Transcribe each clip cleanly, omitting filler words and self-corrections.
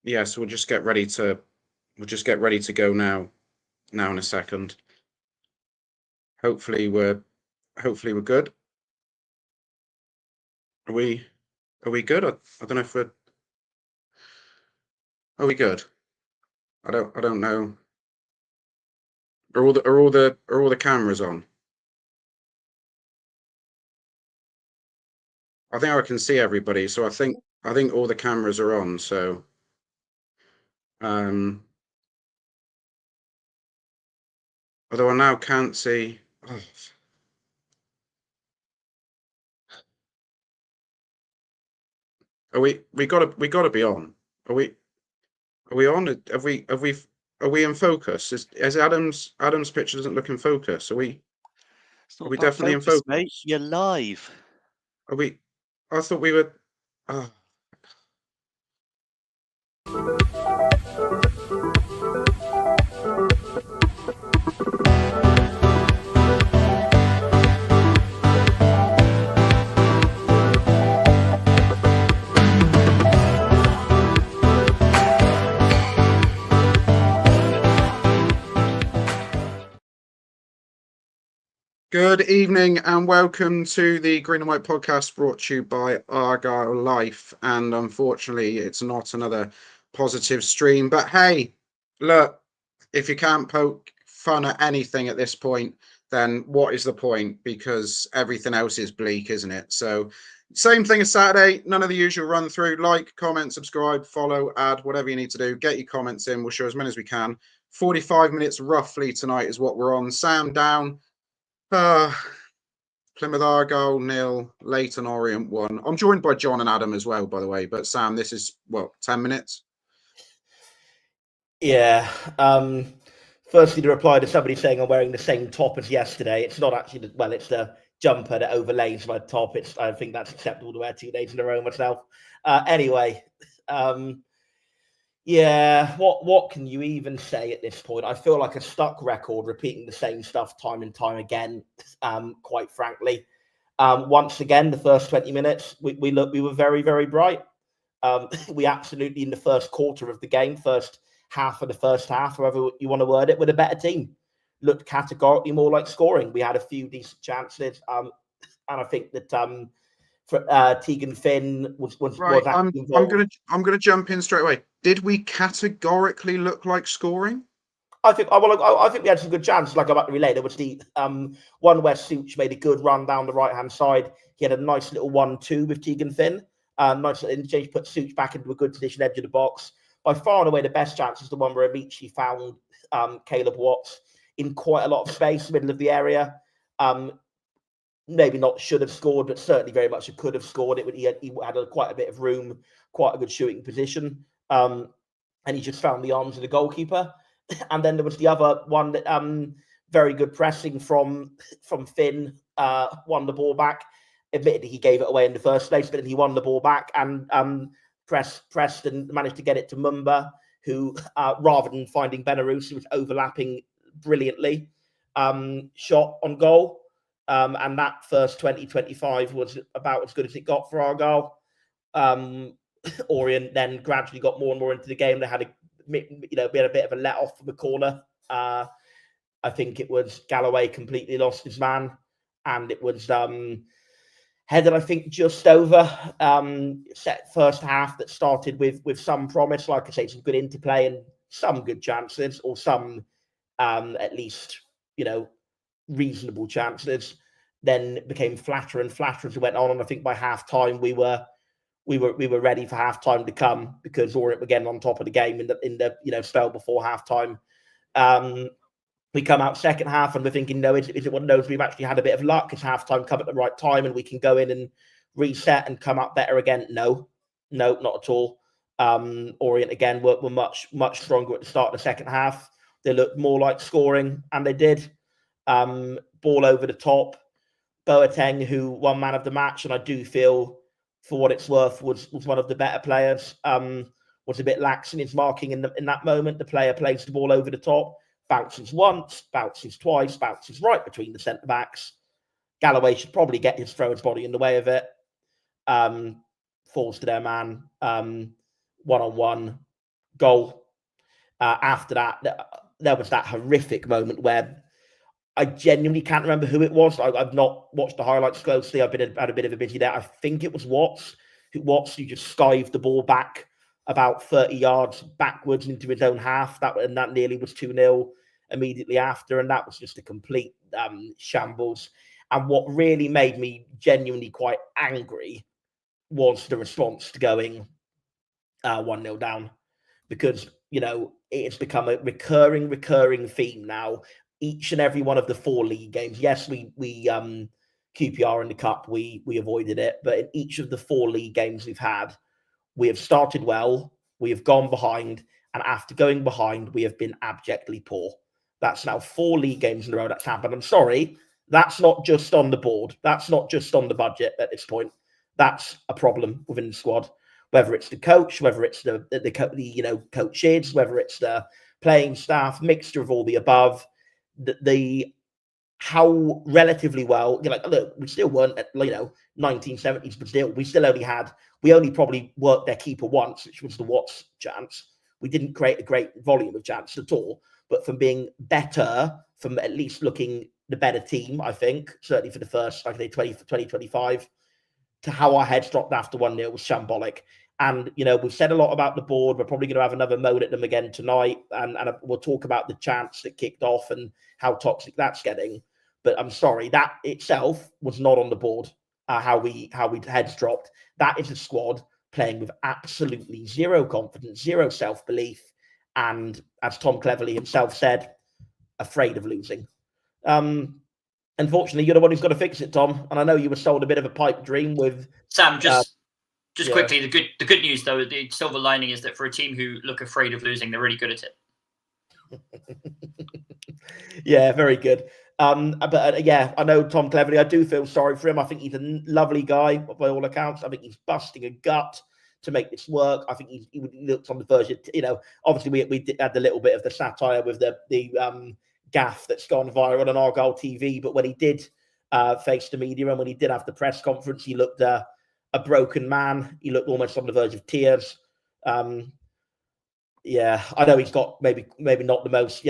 Yes, we'll just get ready to go now in a second. Hopefully we're good. Are we good? I don't know if we're are we good? I don't know. Are all the cameras on? I think I can see everybody, so I think all the cameras are on, so although I now can't see. Oh. We gotta be on. Are we on? Are we in focus? Is Adam's picture doesn't look in focus. Are we definitely in focus? Mate, you're live. Are we? I thought we were. Oh. Good evening and welcome to the Green and White podcast brought to you by Argyle Life. And unfortunately, it's not another positive stream. But hey, look, if you can't poke fun at anything at this point, then what is the point? Because everything else is bleak, isn't it? So same thing as Saturday, none of the usual run through. Like, comment, subscribe, follow, add, whatever you need to do. Get your comments in. We'll show as many as we can. 45 minutes roughly tonight is what we're on. Sam down. Plymouth Argyle 0, Leyton Orient 1. I'm joined by John and Adam as well, by the way. But Sam, this is what, 10 minutes? Yeah. Firstly, to reply to somebody saying I'm wearing the same top as yesterday. It's not actually it's the jumper that overlays my top. I think that's acceptable to wear 2 days in a row myself. Anyway, yeah, what can you even say at this point? I feel like a stuck record, repeating the same stuff time and time again, quite frankly. Once again, the first 20 minutes, we were very, very bright. We absolutely, in the first quarter of the game, first half of the first half, however you want to word it, with a better team. Looked categorically more like scoring. We had a few decent chances. And I think that Tegan Finn was right. I'm gonna jump in straight away. Did we categorically look like scoring? I think we had some good chances. Like about the relay, there was the one where Such made a good run down the right hand side. He had a nice little 1-2 with Tegan Finn. Nice little interchange, put Such back into a good position, edge of the box. By far and away, the best chance is the one where Richie found Caleb Watts in quite a lot of space, middle of the area. Maybe not should have scored, but certainly very much could have scored. He had quite a bit of room, quite a good shooting position, and he just found the arms of the goalkeeper. And then there was the other one that very good pressing from Finn, won the ball back. Admittedly, he gave it away in the first place, but then he won the ball back and pressed and managed to get it to Mumba, who, rather than finding Benarouz, was overlapping brilliantly, shot on goal. And that first 20-25 was about as good as it got for Argyle. Orient then gradually got more and more into the game. They had we had a bit of a let off from the corner. I think it was Galloway completely lost his man, and it was headed, I think, just over. Set first half that started with some promise, like I say, some good interplay and some good chances, or some at least reasonable chances. Then became flatter and flatter as we went on, and I think by half time we were ready for half time to come, because Orient were getting on top of the game in the spell before half time. We come out second half and we're thinking, no, is it one of those we've actually had a bit of luck? Has half time come at the right time and we can go in and reset and come out better again? No, not at all. Orient again were much stronger at the start of the second half. They looked more like scoring, and they did. Ball over the top. Boateng, who won man of the match, and I do feel, for what it's worth, was one of the better players. Was a bit lax in his marking in that moment. The player plays the ball over the top, bounces once, bounces twice, bounces right between the centre backs. Galloway should probably get throw his body in the way of it. falls to their man, one-on-one goal. After that, there was that horrific moment where I genuinely can't remember who it was. I've not watched the highlights closely. I've had a bit of a busy day. I think it was Watts who just skived the ball back about 30 yards backwards into his own half. That nearly was 2-0 immediately after, and that was just a complete shambles. And what really made me genuinely quite angry was the response to going 1-0 down, because it's become a recurring theme now. Each and every one of the 4 league games. Yes, we QPR in the cup, we avoided it, but in each of the 4 league games we've had, we have started well, we have gone behind, and after going behind, we have been abjectly poor. That's now 4 league games in a row that's happened. I'm sorry, that's not just on the board. That's not just on the budget at this point. That's a problem within the squad. Whether it's the coach, whether it's the coaches, whether it's the playing staff, mixture of all the above. How relatively well, look, we still weren't at 1970s, but still we only probably worked their keeper once, which was the Watts chance. We didn't create a great volume of chances at all, but from being better, from at least looking the better team, I think, certainly for the first, 2025, to how our heads dropped after 1-0 was shambolic. And, we've said a lot about the board. We're probably going to have another moan at them again tonight. And we'll talk about the chance that kicked off and how toxic that's getting. But I'm sorry, that itself was not on the board, how we heads dropped. That is a squad playing with absolutely zero confidence, zero self-belief. And as Tom Cleverley himself said, afraid of losing. Unfortunately, you're the one who's got to fix it, Tom. And I know you were sold a bit of a pipe dream with Sam. Just quickly, the good news though, the silver lining is that for a team who look afraid of losing, they're really good at it. Yeah, very good. But I know Tom Cleverley. I do feel sorry for him. I think he's a lovely guy by all accounts. I think he's busting a gut to make this work. I think he looks on the version. Obviously we had the little bit of the satire with the gaff that's gone viral on Argyle TV. But when he did face the media and when he did have the press conference, he looked a broken man. He looked almost on the verge of tears. Yeah, I know he's got maybe not the most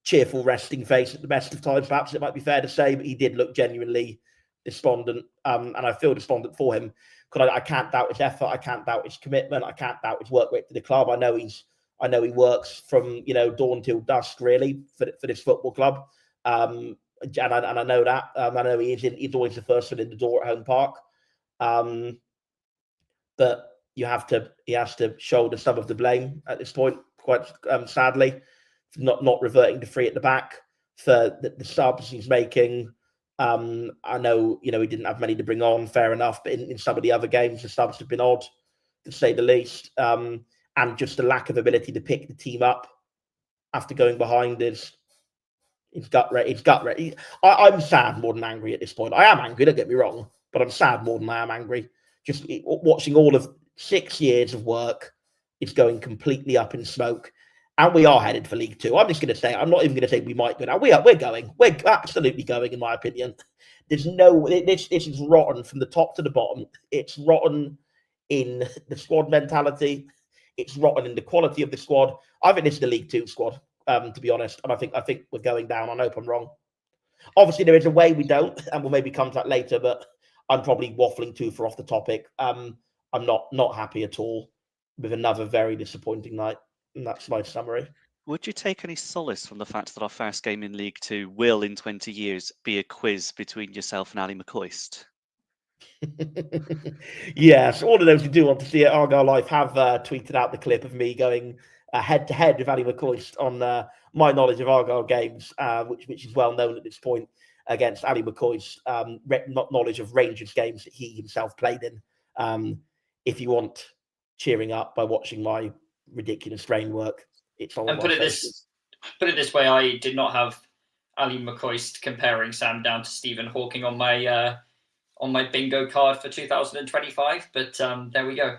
cheerful resting face at the best of times, perhaps it might be fair to say, but he did look genuinely despondent, and I feel despondent for him, because I can't doubt his effort, I can't doubt his commitment, I can't doubt his work rate for the club. I know he works from dawn till dusk really for this football club, and I know that. I know he's always the first one in the door at home park, but he has to shoulder some of the blame at this point, quite sadly, for not reverting to 3 at the back, for the subs he's making. I know he didn't have many to bring on, fair enough, but in some of the other games the subs have been odd, to say the least, and just the lack of ability to pick the team up after going behind is gut wrenching. I'm sad more than angry at this point. I am angry, don't get me wrong, but I'm sad more than I am angry. Just watching all of 6 years of work, it's going completely up in smoke, and we are headed for League Two. I'm just going to say, I'm not even going to say we might go now. We're going. We're absolutely going, in my opinion. There's this is rotten from the top to the bottom. It's rotten in the squad mentality. It's rotten in the quality of the squad. I think this is the League Two squad, to be honest, and I think we're going down. I hope I'm wrong. Obviously, there is a way we don't, and we'll maybe come to that later, but I'm probably waffling too far off the topic. I'm not happy at all with another very disappointing night, and that's my summary. Would you take any solace from the fact that our first game in League Two will, in 20 years, be a quiz between yourself and Ali McCoist? Yes, all of those who do want to see it, Argyle Life have tweeted out the clip of me going head-to-head with Ali McCoist on my knowledge of Argyle games, which is well known at this point, against Ali McCoy's knowledge of Rangers games that he himself played in. If you want cheering up by watching my ridiculous framework, it's all. And put it this way: I did not have Ali McCoist comparing Sam down to Stephen Hawking on my bingo card for 2025, but there we go.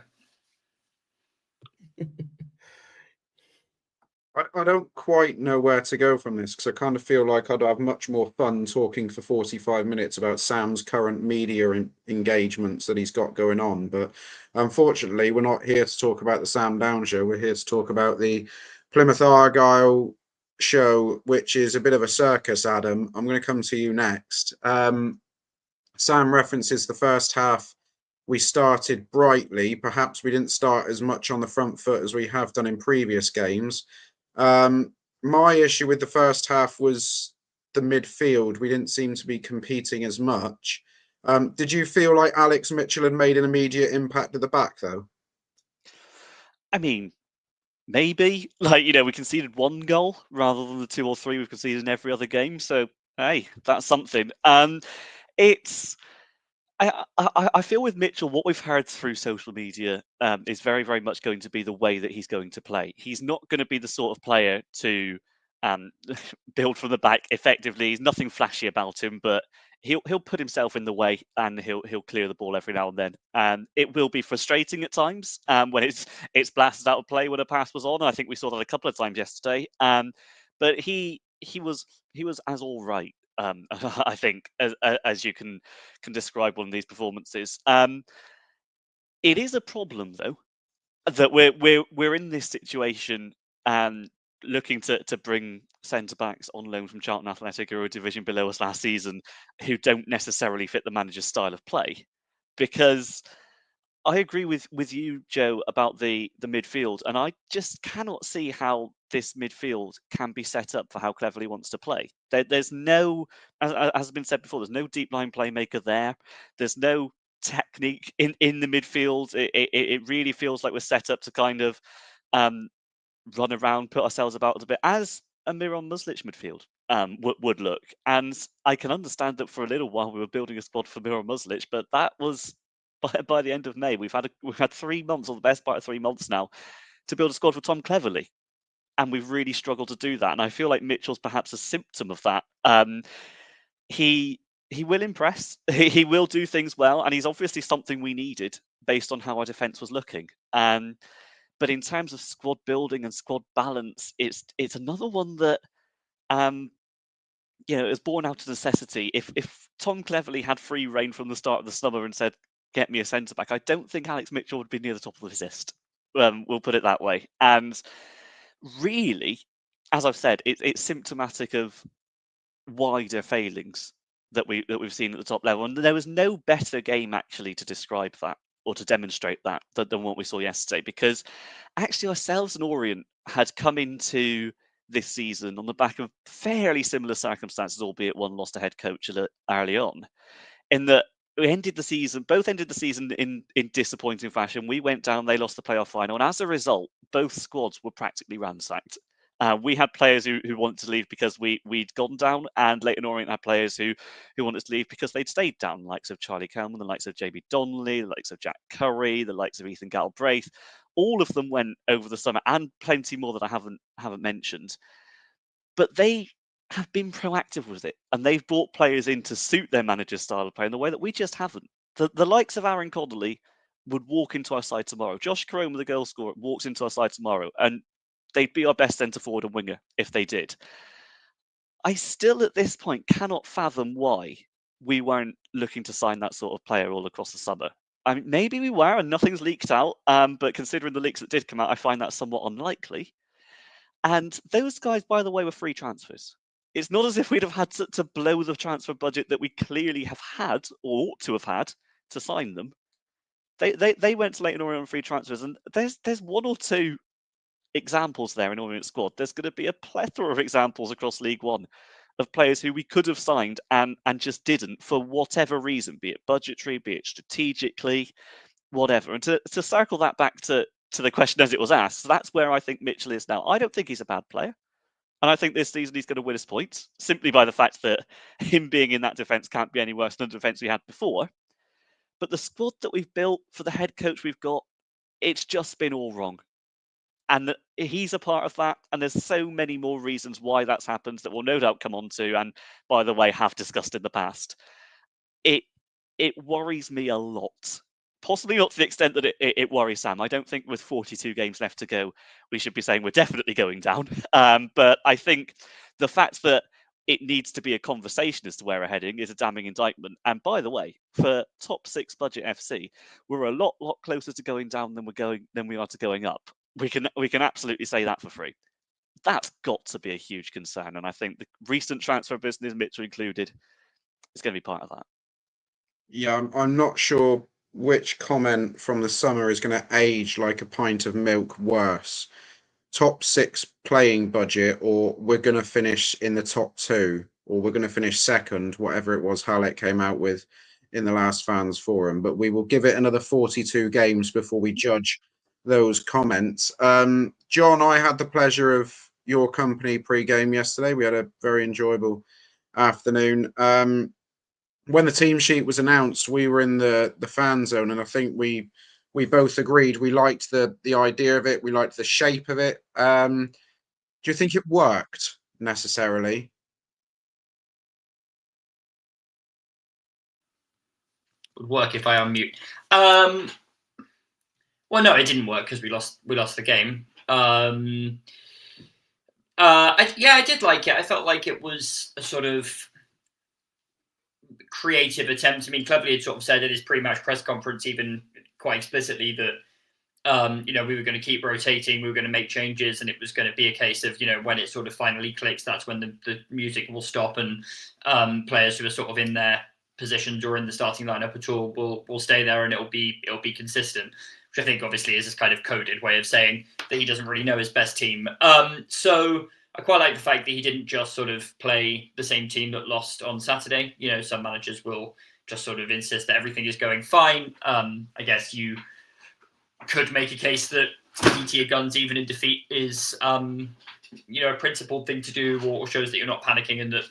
I don't quite know where to go from this because I kind of feel like I'd have much more fun talking for 45 minutes about Sam's current media engagements that he's got going on. But unfortunately, we're not here to talk about the Sam Down show. We're here to talk about the Plymouth Argyle show, which is a bit of a circus, Adam. I'm going to come to you next. Sam references the first half. We started brightly. Perhaps we didn't start as much on the front foot as we have done in previous games. My issue with the first half was the midfield. We didn't seem to be competing as much. Did you feel like Alex Mitchell had made an immediate impact at the back, though? I mean, maybe. Like, we conceded one goal rather than the 2 or 3 we've conceded in every other game. So, hey, that's something. It's... I feel with Mitchell, what we've heard through social media is very, very much going to be the way that he's going to play. He's not going to be the sort of player to build from the back effectively. He's nothing flashy about him, but he'll put himself in the way and he'll clear the ball every now and then. It will be frustrating at times when it's blasted out of play when a pass was on. I think we saw that a couple of times yesterday. But he was as all right. I think, as you can describe one of these performances. It is a problem, though, that we're in this situation and looking to bring centre backs on loan from Charlton Athletic, who are a division below us last season, who don't necessarily fit the manager's style of play, because I agree with you, Joe, about the midfield, and I just cannot see how this midfield can be set up for how Cleverley wants to play. There's no, as has been said before, there's no deep line playmaker there. There's no technique in the midfield. It really feels like we're set up to kind of run around, put ourselves about a bit, as a Miron Muslic midfield would look. And I can understand that for a little while we were building a squad for Miron Muslic, but that was by the end of May. We've had 3 months, or the best part of 3 months now, to build a squad for Tom Cleverley, and we've really struggled to do that. And I feel like Mitchell's perhaps a symptom of that. He will impress. He will do things well, and he's obviously something we needed based on how our defence was looking. But in terms of squad building and squad balance, it's another one that it was born out of necessity. If Tom Cleverley had free rein from the start of the summer and said, "Get me a centre back," I don't think Alex Mitchell would be near the top of the list. We'll put it that way. And really, as I've said, it's symptomatic of wider failings that we've seen at the top level. And there was no better game actually to describe that or to demonstrate that than what we saw yesterday, because actually ourselves and Orient had come into this season on the back of fairly similar circumstances, albeit one lost a head coach early on, in that we both ended the season in disappointing fashion. We went down, they lost the playoff final, and as a result, both squads were practically ransacked. We had players who wanted to leave because we'd gone down, and Leyton Orient had players who wanted to leave because they'd stayed down, the likes of Charlie Kelman, the likes of JB Donnelly, the likes of Jack Curry, the likes of Ethan Galbraith. All of them went over the summer, and plenty more that I haven't mentioned. But they have been proactive with it, and they've brought players in to suit their manager's style of play in the way that we just haven't. The likes of Aaron Connolly would walk into our side tomorrow. Josh Caroma, the goal scorer, walks into our side tomorrow, and they'd be our best centre forward and winger if they did. I still, at this point, cannot fathom why we weren't looking to sign that sort of player all across the summer. I mean, maybe we were, and nothing's leaked out. But considering the leaks that did come out, I find that somewhat unlikely. And those guys, by the way, were free transfers. It's not as if we'd have had to blow the transfer budget that we clearly have had, or ought to have had, to sign them. They went to Leyton Orient on free transfers, and there's 1 or 2 examples there in Orient squad. There's going to be a plethora of examples across League One of players who we could have signed and just didn't for whatever reason, be it budgetary, be it strategically, whatever. And to circle that back to the question as it was asked, that's where I think Mitchell is now. I don't think he's a bad player. And I think this season he's going to win us points simply by the fact that him being in that defence can't be any worse than the defence we had before. But the squad that we've built for the head coach we've got, it's just been all wrong. And he's a part of that. And there's so many more reasons why that's happened that we'll no doubt come on to, and by the way, have discussed in the past. It worries me a lot, Possibly not to the extent that it worries Sam. I don't think with 42 games left to go, we should be saying we're definitely going down. But I think the fact that it needs to be a conversation as to where we're heading is a damning indictment. And by the way, for top 6 budget FC, we're a lot closer to going down than we are to going up. We can absolutely say that for free. That's got to be a huge concern. And I think the recent transfer business, Mitchell included, is going to be part of that. Yeah, I'm not sure which comment from the summer is going to age like a pint of milk worse. Top 6 playing budget, or we're going to finish in the top 2, or we're going to finish second, whatever it was Halleck came out with in the last fans forum. But we will give it another 42 games before we judge those comments. John, I had the pleasure of your company pre-game yesterday. We had a very enjoyable afternoon. When the team sheet was announced, we were in the fan zone, and I think we both agreed we liked the idea of it. We liked the shape of it. Do you think it worked necessarily? Would work if I unmute. Well, no, it didn't work because we lost the game. I did like it. I felt like it was a sort of creative attempt. I mean, Cleverly had sort of said at his pre-match press conference, even quite explicitly, that we were going to keep rotating, we were going to make changes, and it was going to be a case of, when it sort of finally clicks, that's when the music will stop, and players who are sort of in their positions or in the starting lineup at all will stay there, and it'll be consistent. Which I think obviously is this kind of coded way of saying that he doesn't really know his best team. So I quite like the fact that he didn't just sort of play the same team that lost on Saturday. Some managers will just sort of insist that everything is going fine. I guess you could make a case that sticking to your guns even in defeat is, a principled thing to do, or shows that you're not panicking and that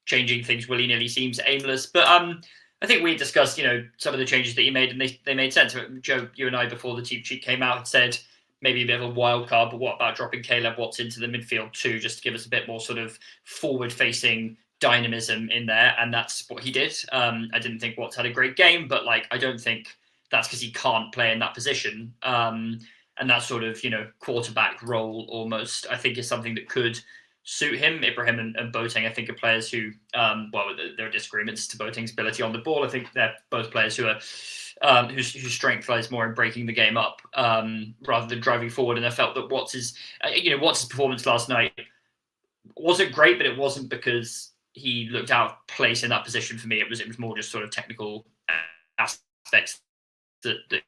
changing things willy-nilly seems aimless. But I think we discussed, some of the changes that he made, and they made sense. Joe, you and I, before the team sheet came out, had said maybe a bit of a wild card, but what about dropping Caleb Watts into the midfield too, just to give us a bit more sort of forward-facing dynamism in there? And that's what he did. I didn't think Watts had a great game, but I don't think that's because he can't play in that position. And that sort of, quarterback role almost, I think, is something that could suit him. Ibrahim and Boateng, I think, are players who, there are disagreements to Boateng's ability on the ball. I think they're both players who are whose strength lies more in breaking the game up rather than driving forward. And I felt that Watts' performance last night wasn't great, but it wasn't because he looked out of place in that position for me. It was more just sort of technical aspects that it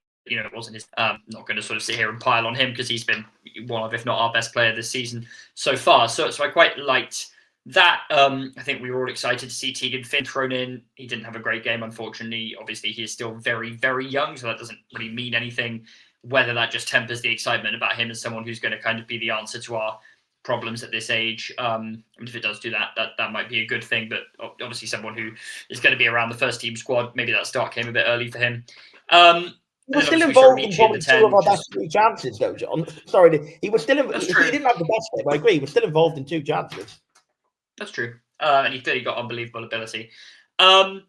wasn't his. Not going to sort of sit here and pile on him because he's been one of, if not our best player this season so far. So I quite liked that. I think we were all excited to see Tegan Finn thrown in. He didn't have a great game, unfortunately. Obviously, he is still very, very young, so that doesn't really mean anything. Whether that just tempers the excitement about him as someone who's going to kind of be the answer to our problems at this age. If it does do that might be a good thing. But obviously, someone who is going to be around the first team squad. Maybe that start came a bit early for him. He was still involved in probably 2 of our best 3 chances, though, John. Sorry, he was still. He didn't have the best game. I agree. He was still involved in 2 chances. That's true, and he clearly got unbelievable ability. And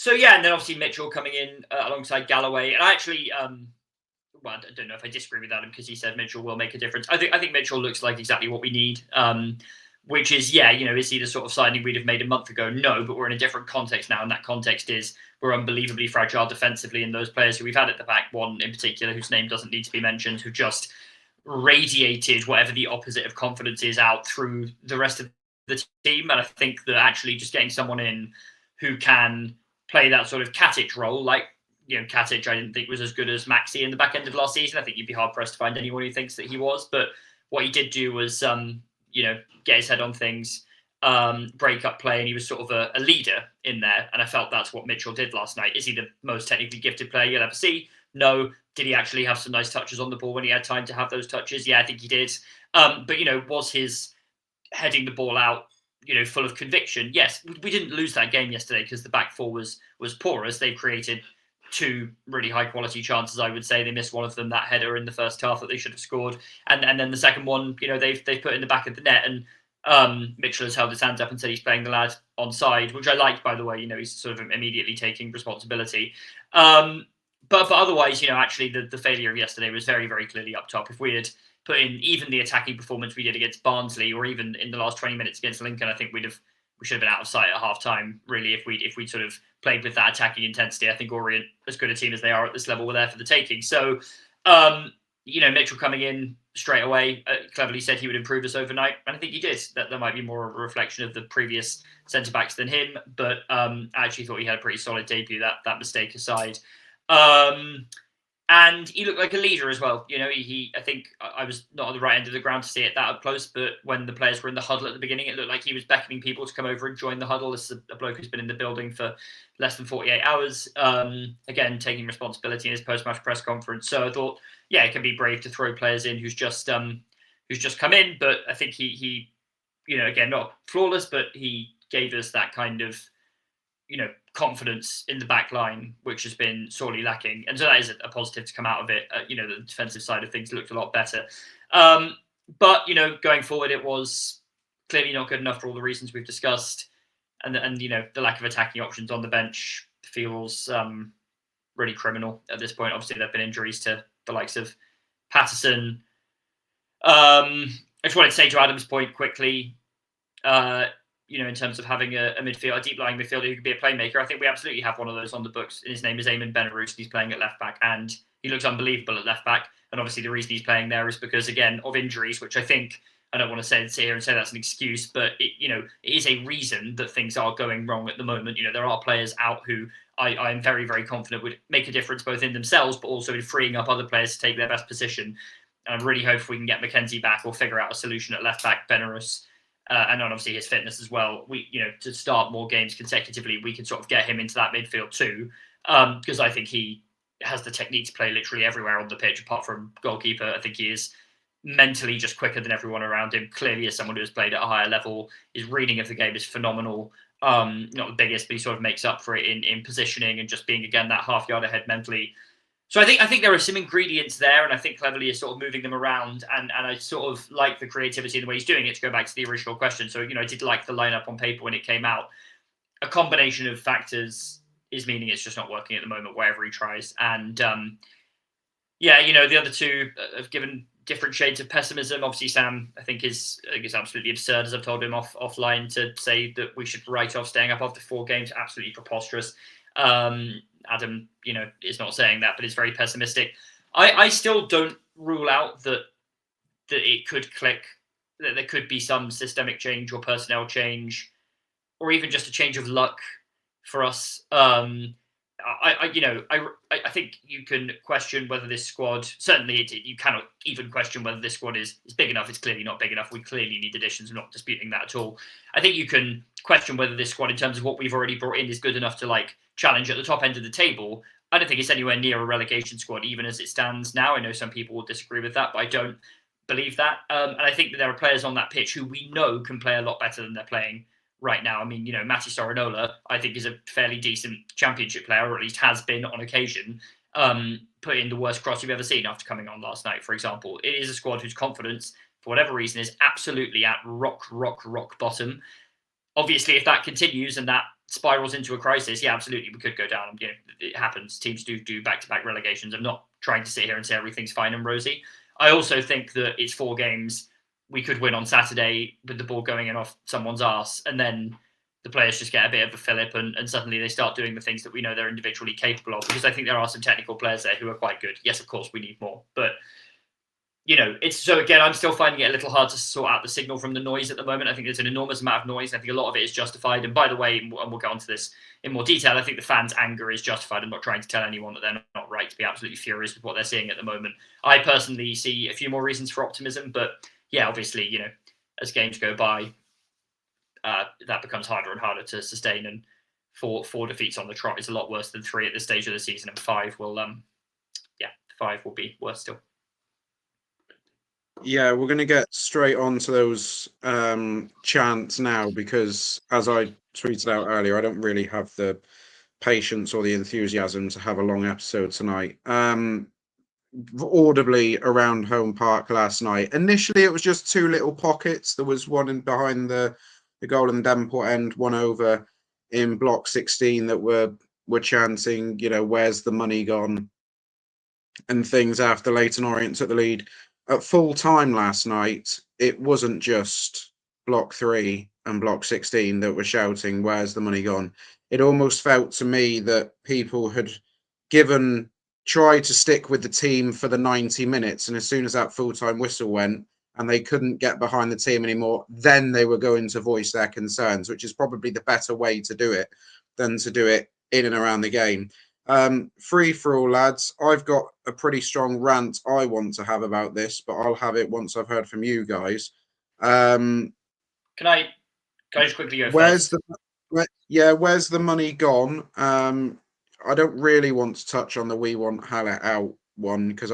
then obviously Mitchell coming in alongside Galloway, and I actually, I don't know if I disagree with that because he said Mitchell will make a difference. I think Mitchell looks like exactly what we need. Which is, is he the sort of signing we'd have made a month ago? No, but we're in a different context now, and that context is we're unbelievably fragile defensively, and those players who we've had at the back, one in particular whose name doesn't need to be mentioned, who just radiated whatever the opposite of confidence is out through the rest of the team. And I think that actually just getting someone in who can play that sort of Katic role, like, Katic I didn't think was as good as Maxi in the back end of last season. I think you'd be hard-pressed to find anyone who thinks that he was, but what he did do was get his head on things, break up play, and he was sort of a leader in there. And I felt that's what Mitchell did last night. Is he the most technically gifted player you'll ever see? No. Did he actually have some nice touches on the ball when he had time to have those touches? Yeah, I think he did. But, was his heading the ball out, full of conviction? Yes. We didn't lose that game yesterday because the back four was porous. They created 2 really high quality chances, I would say. They missed one of them, that header in the first half that they should have scored. And then the second one, they've put in the back of the net, and Mitchell has held his hands up and said he's playing the lad onside, which I liked, by the way. He's sort of immediately taking responsibility. But but otherwise, actually the failure of yesterday was very, very clearly up top. If we had put in even the attacking performance we did against Barnsley, or even in the last 20 minutes against Lincoln, I think we should have been out of sight at half time, really, if we'd sort of played with that attacking intensity. I think Orient, as good a team as they are at this level, were there for the taking. So, Mitchell coming in straight away, cleverly said he would improve us overnight, and I think he did. That might be more of a reflection of the previous centre-backs than him, but I actually thought he had a pretty solid debut, that mistake aside. And he looked like a leader as well. I think I was not on the right end of the ground to see it that up close, but when the players were in the huddle at the beginning, it looked like he was beckoning people to come over and join the huddle. This is a bloke who's been in the building for less than 48 hours. Again, taking responsibility in his post-match press conference. So I thought, yeah, it can be brave to throw players in who's just come in, but I think he again, not flawless, but he gave us that kind of confidence in the back line, which has been sorely lacking. And so that is a positive to come out of it. The defensive side of things looked a lot better. But, going forward, it was clearly not good enough for all the reasons we've discussed. And the lack of attacking options on the bench feels really criminal at this point. Obviously, there have been injuries to the likes of Patterson. I just wanted to say to Adam's point quickly, in terms of having a deep-lying midfielder who could be a playmaker, I think we absolutely have one of those on the books. His name is Eamon Benarous. He's playing at left-back, and he looks unbelievable at left-back. And obviously the reason he's playing there is because, again, of injuries, which I think, I don't want to sit here and say that's an excuse, but it is a reason that things are going wrong at the moment. There are players out who I am very, very confident would make a difference both in themselves, but also in freeing up other players to take their best position. And I really hope we can get McKenzie back or figure out a solution at left-back, Benarous. And obviously his fitness as well. To start more games consecutively, we can sort of get him into that midfield too, because I think he has the technique to play literally everywhere on the pitch, apart from goalkeeper. I think he is mentally just quicker than everyone around him. Clearly, as someone who has played at a higher level, his reading of the game is phenomenal. Not the biggest, but he sort of makes up for it in positioning and just being, again, that half yard ahead mentally. So I think there are some ingredients there, and I think Cleverly is sort of moving them around, and I sort of like the creativity in the way he's doing it, to go back to the original question. So, I did like the lineup on paper when it came out. A combination of factors is meaning it's just not working at the moment wherever he tries. And, the other two have given different shades of pessimism. Obviously, Sam, I think it's absolutely absurd, as I've told him offline, to say that we should write off staying up after 4 games. Absolutely preposterous. Adam, is not saying that, but it's very pessimistic. I still don't rule out that it could click, that there could be some systemic change or personnel change, or even just a change of luck for us. I think you can question whether this squad, certainly you cannot even question whether this squad is big enough. It's clearly not big enough. We clearly need additions. I'm not disputing that at all. I think you can question whether this squad, in terms of what we've already brought in, is good enough to challenge at the top end of the table. I don't think it's anywhere near a relegation squad, even as it stands now. I know some people will disagree with that, but I don't believe that. And I think that there are players on that pitch who we know can play a lot better than they're playing right now. I mean, Matti Sorinola, I think, is a fairly decent championship player, or at least has been on occasion. Put in the worst cross you've ever seen after coming on last night, for example. It is a squad whose confidence, for whatever reason, is absolutely at rock bottom. Obviously, if that continues and that spirals into a crisis, yeah, absolutely, we could go down. It happens. Teams do back-to-back relegations. I'm not trying to sit here and say everything's fine and rosy. I also think that it's 4 games. We could win on Saturday with the ball going in off someone's arse, and then the players just get a bit of a fillip, and suddenly they start doing the things that we know they're individually capable of, because I think there are some technical players there who are quite good. Yes, of course, we need more. But, it's so, again, I'm still finding it a little hard to sort out the signal from the noise at the moment. I think there's an enormous amount of noise. I think a lot of it is justified. And by the way, and we'll get onto this in more detail, I think the fans' anger is justified. I'm not trying to tell anyone that they're not right to be absolutely furious with what they're seeing at the moment. I personally see a few more reasons for optimism, but yeah, obviously, as games go by, that becomes harder and harder to sustain. And 4 defeats on the trot is a lot worse than 3 at this stage of the season, and 5 will, 5 will be worse still. Yeah, we're going to get straight on to those chants now, because as I tweeted out earlier, I don't really have the patience or the enthusiasm to have a long episode tonight. Audibly around Home Park last night. Initially, it was just 2 little pockets. There was one in behind the goal in the Devonport end, one over in block 16 that were chanting, where's the money gone? and things after Leyton Orient took the lead. At full time last night, it wasn't just Block 3 and Block 16 that were shouting, "Where's the money gone?" It almost felt to me that people had tried to stick with the team for the 90 minutes, and as soon as that full-time whistle went and they couldn't get behind the team anymore, then they were going to voice their concerns, which is probably the better way to do it than to do it in and around the game. Free for all, lads. I've got a pretty strong rant I want to have about this, but I'll have it once I've heard from you guys. Can I just quickly go where's first? Where's the money gone? I don't really want to touch on the "we want Hallett out" one, because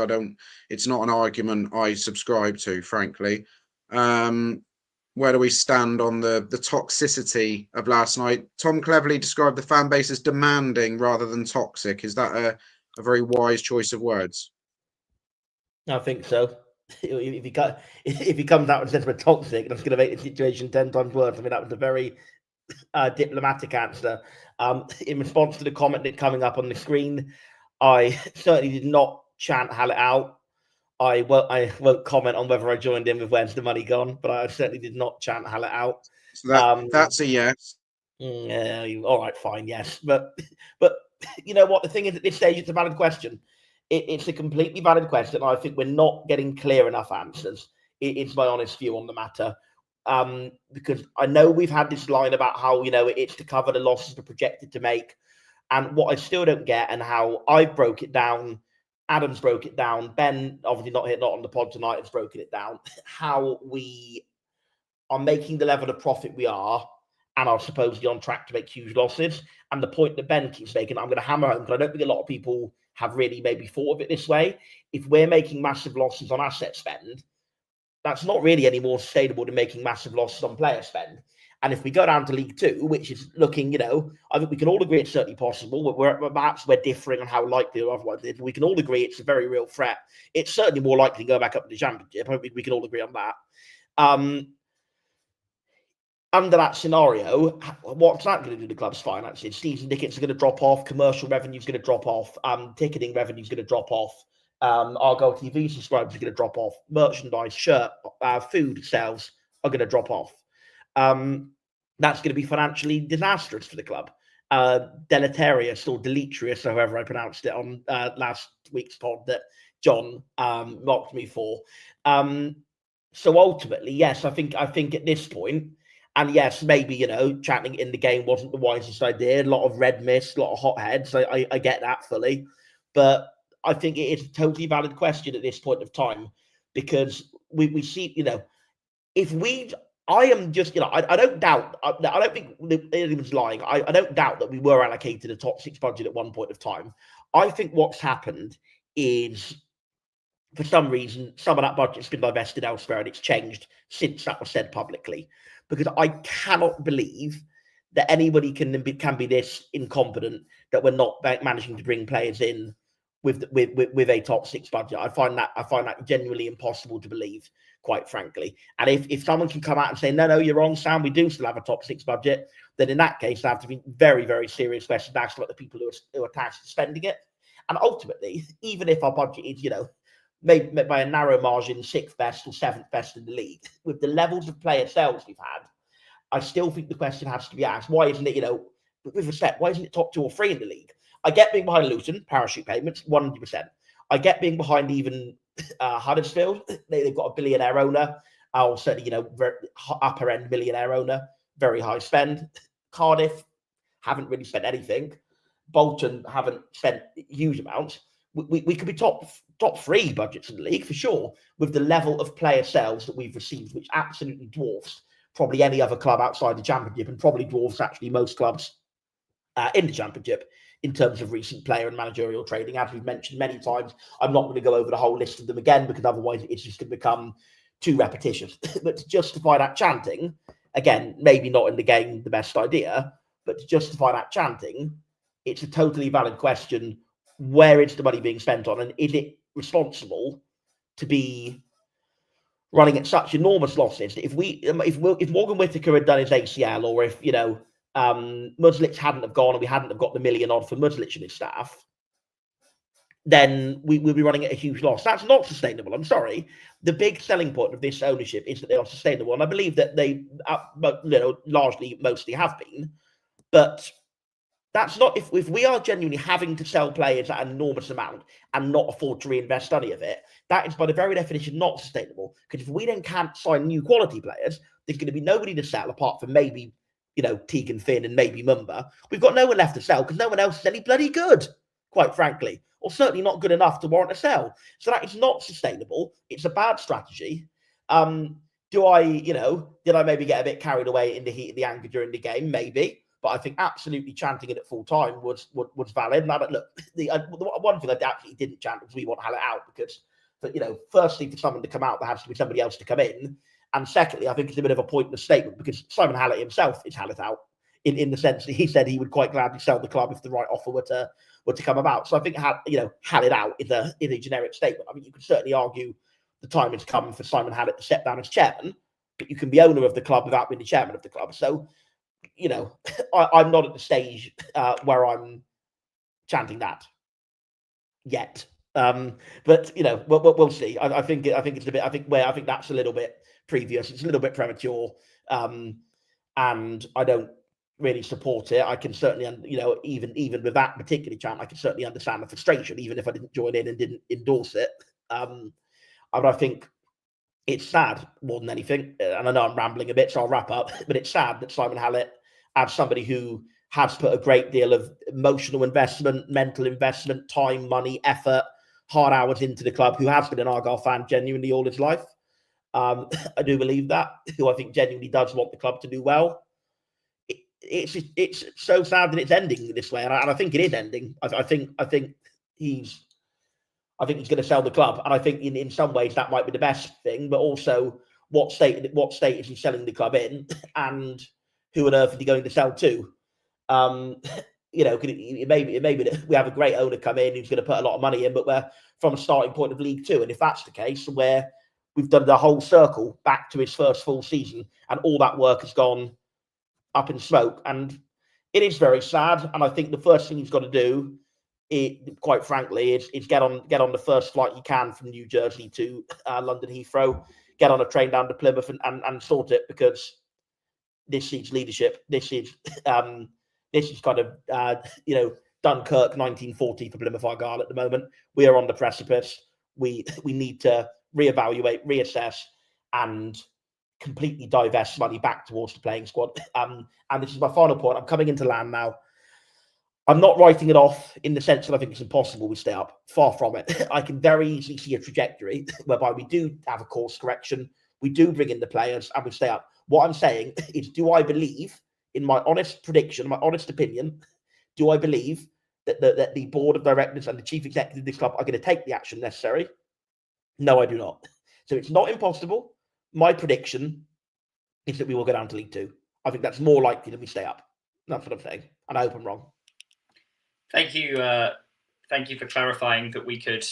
it's not an argument I subscribe to, frankly. Where do we stand on the toxicity of last night? Tom cleverly described the fan base as demanding rather than toxic. Is that a very wise choice of words? I think so. If he comes out and says we're toxic, that's going to make the situation 10 times worse. I mean, that was a very diplomatic answer. In response to the comment that coming up on the screen, I certainly did not chant Hallett out. I won't comment on whether I joined in with "Where's the money gone," but I certainly did not chant Hallett out. So that's a yes. All right, fine, yes. But you know what? The thing is, at this stage, it's a valid question. It's a completely valid question. I think we're not getting clear enough answers. It's my honest view on the matter. Because I know we've had this line about how, it's to cover the losses we're projected to make. And what I still don't get, and how I broke it down, Adam's broke it down, Ben, obviously not on the pod tonight, has broken it down, how we are making the level of profit we are and are supposedly on track to make huge losses. And the point that Ben keeps making, I'm going to hammer home, because I don't think a lot of people have really maybe thought of it this way. If we're making massive losses on asset spend, that's not really any more sustainable than making massive losses on player spend. And if we go down to League Two, which is looking, I think we can all agree it's certainly possible. Perhaps we're differing on how likely or otherwise it is. We can all agree it's a very real threat. It's certainly more likely to go back up to the Championship. I think we can all agree on that. Under that scenario, what's that going to do to the club's finances? Season tickets are going to drop off. Commercial revenue is going to drop off. Ticketing revenue is going to drop off. Argyle TV subscribers are going to drop off. Merchandise, shirt, food sales are going to drop off. That's going to be financially disastrous for the club. Deleterious or deleterious, however I pronounced it on last week's pod that John mocked me for. So ultimately, yes, I think at this point, and yes, maybe, chatting in the game wasn't the wisest idea. A lot of red mist, a lot of hotheads. I get that fully. But I think it is a totally valid question at this point of time, because we see, if we, I am just, I don't doubt, I don't think anyone's lying. I don't doubt that we were allocated a top 6 budget at one point of time. I think what's happened is, for some reason, some of that budget's been divested elsewhere, and it's changed since that was said publicly. Because I cannot believe that anybody can be this incompetent that we're not managing to bring players in with a top 6 budget. I find that genuinely impossible to believe, quite frankly. And if someone can come out and say, no, you're wrong, Sam, we do still have a top 6 budget, then in that case, there have to be very, very serious questions asked about the people who are attached to spending it. And ultimately, even if our budget is, maybe by a narrow margin, 6th best or 7th best in the league, with the levels of player sales we've had, I still think the question has to be asked, why isn't it, with respect, why isn't it top 2 or 3 in the league? I get being behind Luton, parachute payments, 100%. I get being behind even Huddersfield. They've got a billionaire owner, or certainly, upper end millionaire owner, very high spend. Cardiff haven't really spent anything. Bolton haven't spent huge amounts. We could be top 3 budgets in the league for sure, with the level of player sales that we've received, which absolutely dwarfs probably any other club outside the Championship, and probably dwarfs actually most clubs in the Championship in terms of recent player and managerial trading. As we've mentioned many times, I'm not going to go over the whole list of them again, because otherwise it's just going to become too repetitious. But to justify that chanting, again, maybe not in the game the best idea, but to justify that chanting, it's a totally valid question. Where is the money being spent on, and is it responsible to be running at such enormous losses? If Morgan Whittaker had done his ACL, or if Muslich hadn't have gone and we hadn't have got the million odd for Muslich and his staff, then we'll be running at a huge loss. That's not sustainable. I'm sorry. The big selling point of this ownership is that they are sustainable, and I believe that they, mostly have been. But that's not, if we are genuinely having to sell players at an enormous amount and not afford to reinvest any of it, that is by the very definition not sustainable. Because if we then can't sign new quality players, there's going to be nobody to sell apart from maybe, Tegan Finn and maybe Mumba. We've got no one left to sell because no one else is any bloody good, quite frankly, or certainly not good enough to warrant a sell. So that is not sustainable. It's a bad strategy. Did I maybe get a bit carried away in the heat of the anger during the game? Maybe. But I think absolutely chanting it at full time was valid. And the one thing I actually didn't chant was we want Hallett out because, firstly, for someone to come out, there has to be somebody else to come in. And secondly, I think it's a bit of a pointless statement because Simon Hallett himself is Hallett out in the sense that he said he would quite gladly sell the club if the right offer were to come about. So I think, Hallett out is a generic statement. I mean, you could certainly argue the time has come for Simon Hallett to step down as chairman, but you can be owner of the club without being the chairman of the club. So, I'm not at the stage where I'm chanting that yet. But we'll see. I think it's a bit. I think that's a little bit previous. It's a little bit premature, and I don't really support it. I can certainly, even with that particular chant, I can certainly understand the frustration, even if I didn't join in and didn't endorse it. But I think it's sad more than anything, and I know I'm rambling a bit, so I'll wrap up. But it's sad that Simon Hallett, as somebody who has put a great deal of emotional investment, mental investment, time, money, effort, hard hours into the club, who has been an Argyle fan genuinely all his life. I do believe that, who I think genuinely does want the club to do well. It's so sad that it's ending this way, and I think it is ending. I think he's going to sell the club, and I think in some ways that might be the best thing. But also, what state is he selling the club in, and who on earth is he going to sell to? It may be that we have a great owner come in who's going to put a lot of money in, but we're from a starting point of League Two, and if that's the case, where we've done the whole circle back to his first full season, and all that work has gone up in smoke, and it is very sad. And I think the first thing he's got to do, quite frankly, is get on the first flight he can from New Jersey to London Heathrow, get on a train down to Plymouth and sort it, because this needs leadership. This is kind of Dunkirk 1940 for Plymouth Argyle at the moment. We are on the precipice. We need to reevaluate, reassess, and completely divest money back towards the playing squad. And this is my final point. I'm coming into land now. I'm not writing it off in the sense that I think it's impossible we stay up. Far from it. I can very easily see a trajectory whereby we do have a course correction, we do bring in the players, and we stay up. What I'm saying is, do I believe, in my honest prediction, my honest opinion, do I believe that the board of directors and the chief executive of this club are going to take the action necessary? No, I do not. So it's not impossible. My prediction is that we will go down to League Two. I think that's more likely than we stay up. That's what I'm saying. And I hope I'm wrong. Thank you. Thank you for clarifying that we could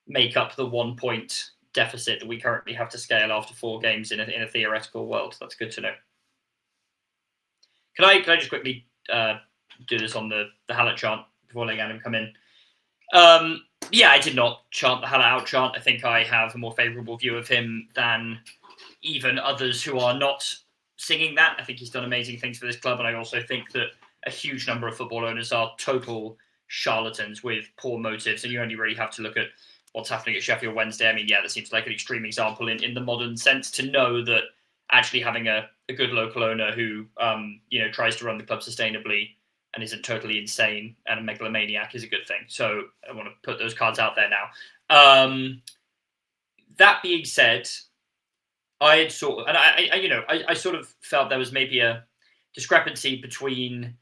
make up the 1 point deficit that we currently have to scale after 4 games in a theoretical world. That's good to know. Can I just quickly do this on the Hallett chant before letting Adam come in? Yeah, I did not chant the Hallett out chant. I think I have a more favourable view of him than even others who are not singing that. I think he's done amazing things for this club, and I also think that a huge number of football owners are total charlatans with poor motives, and you only really have to look at what's happening at Sheffield Wednesday. I mean, yeah, that seems like an extreme example in the modern sense to know that actually having a good local owner who tries to run the club sustainably and isn't totally insane and a megalomaniac is a good thing. So I want to put those cards out there now. That being said, I sort of felt there was maybe a discrepancy between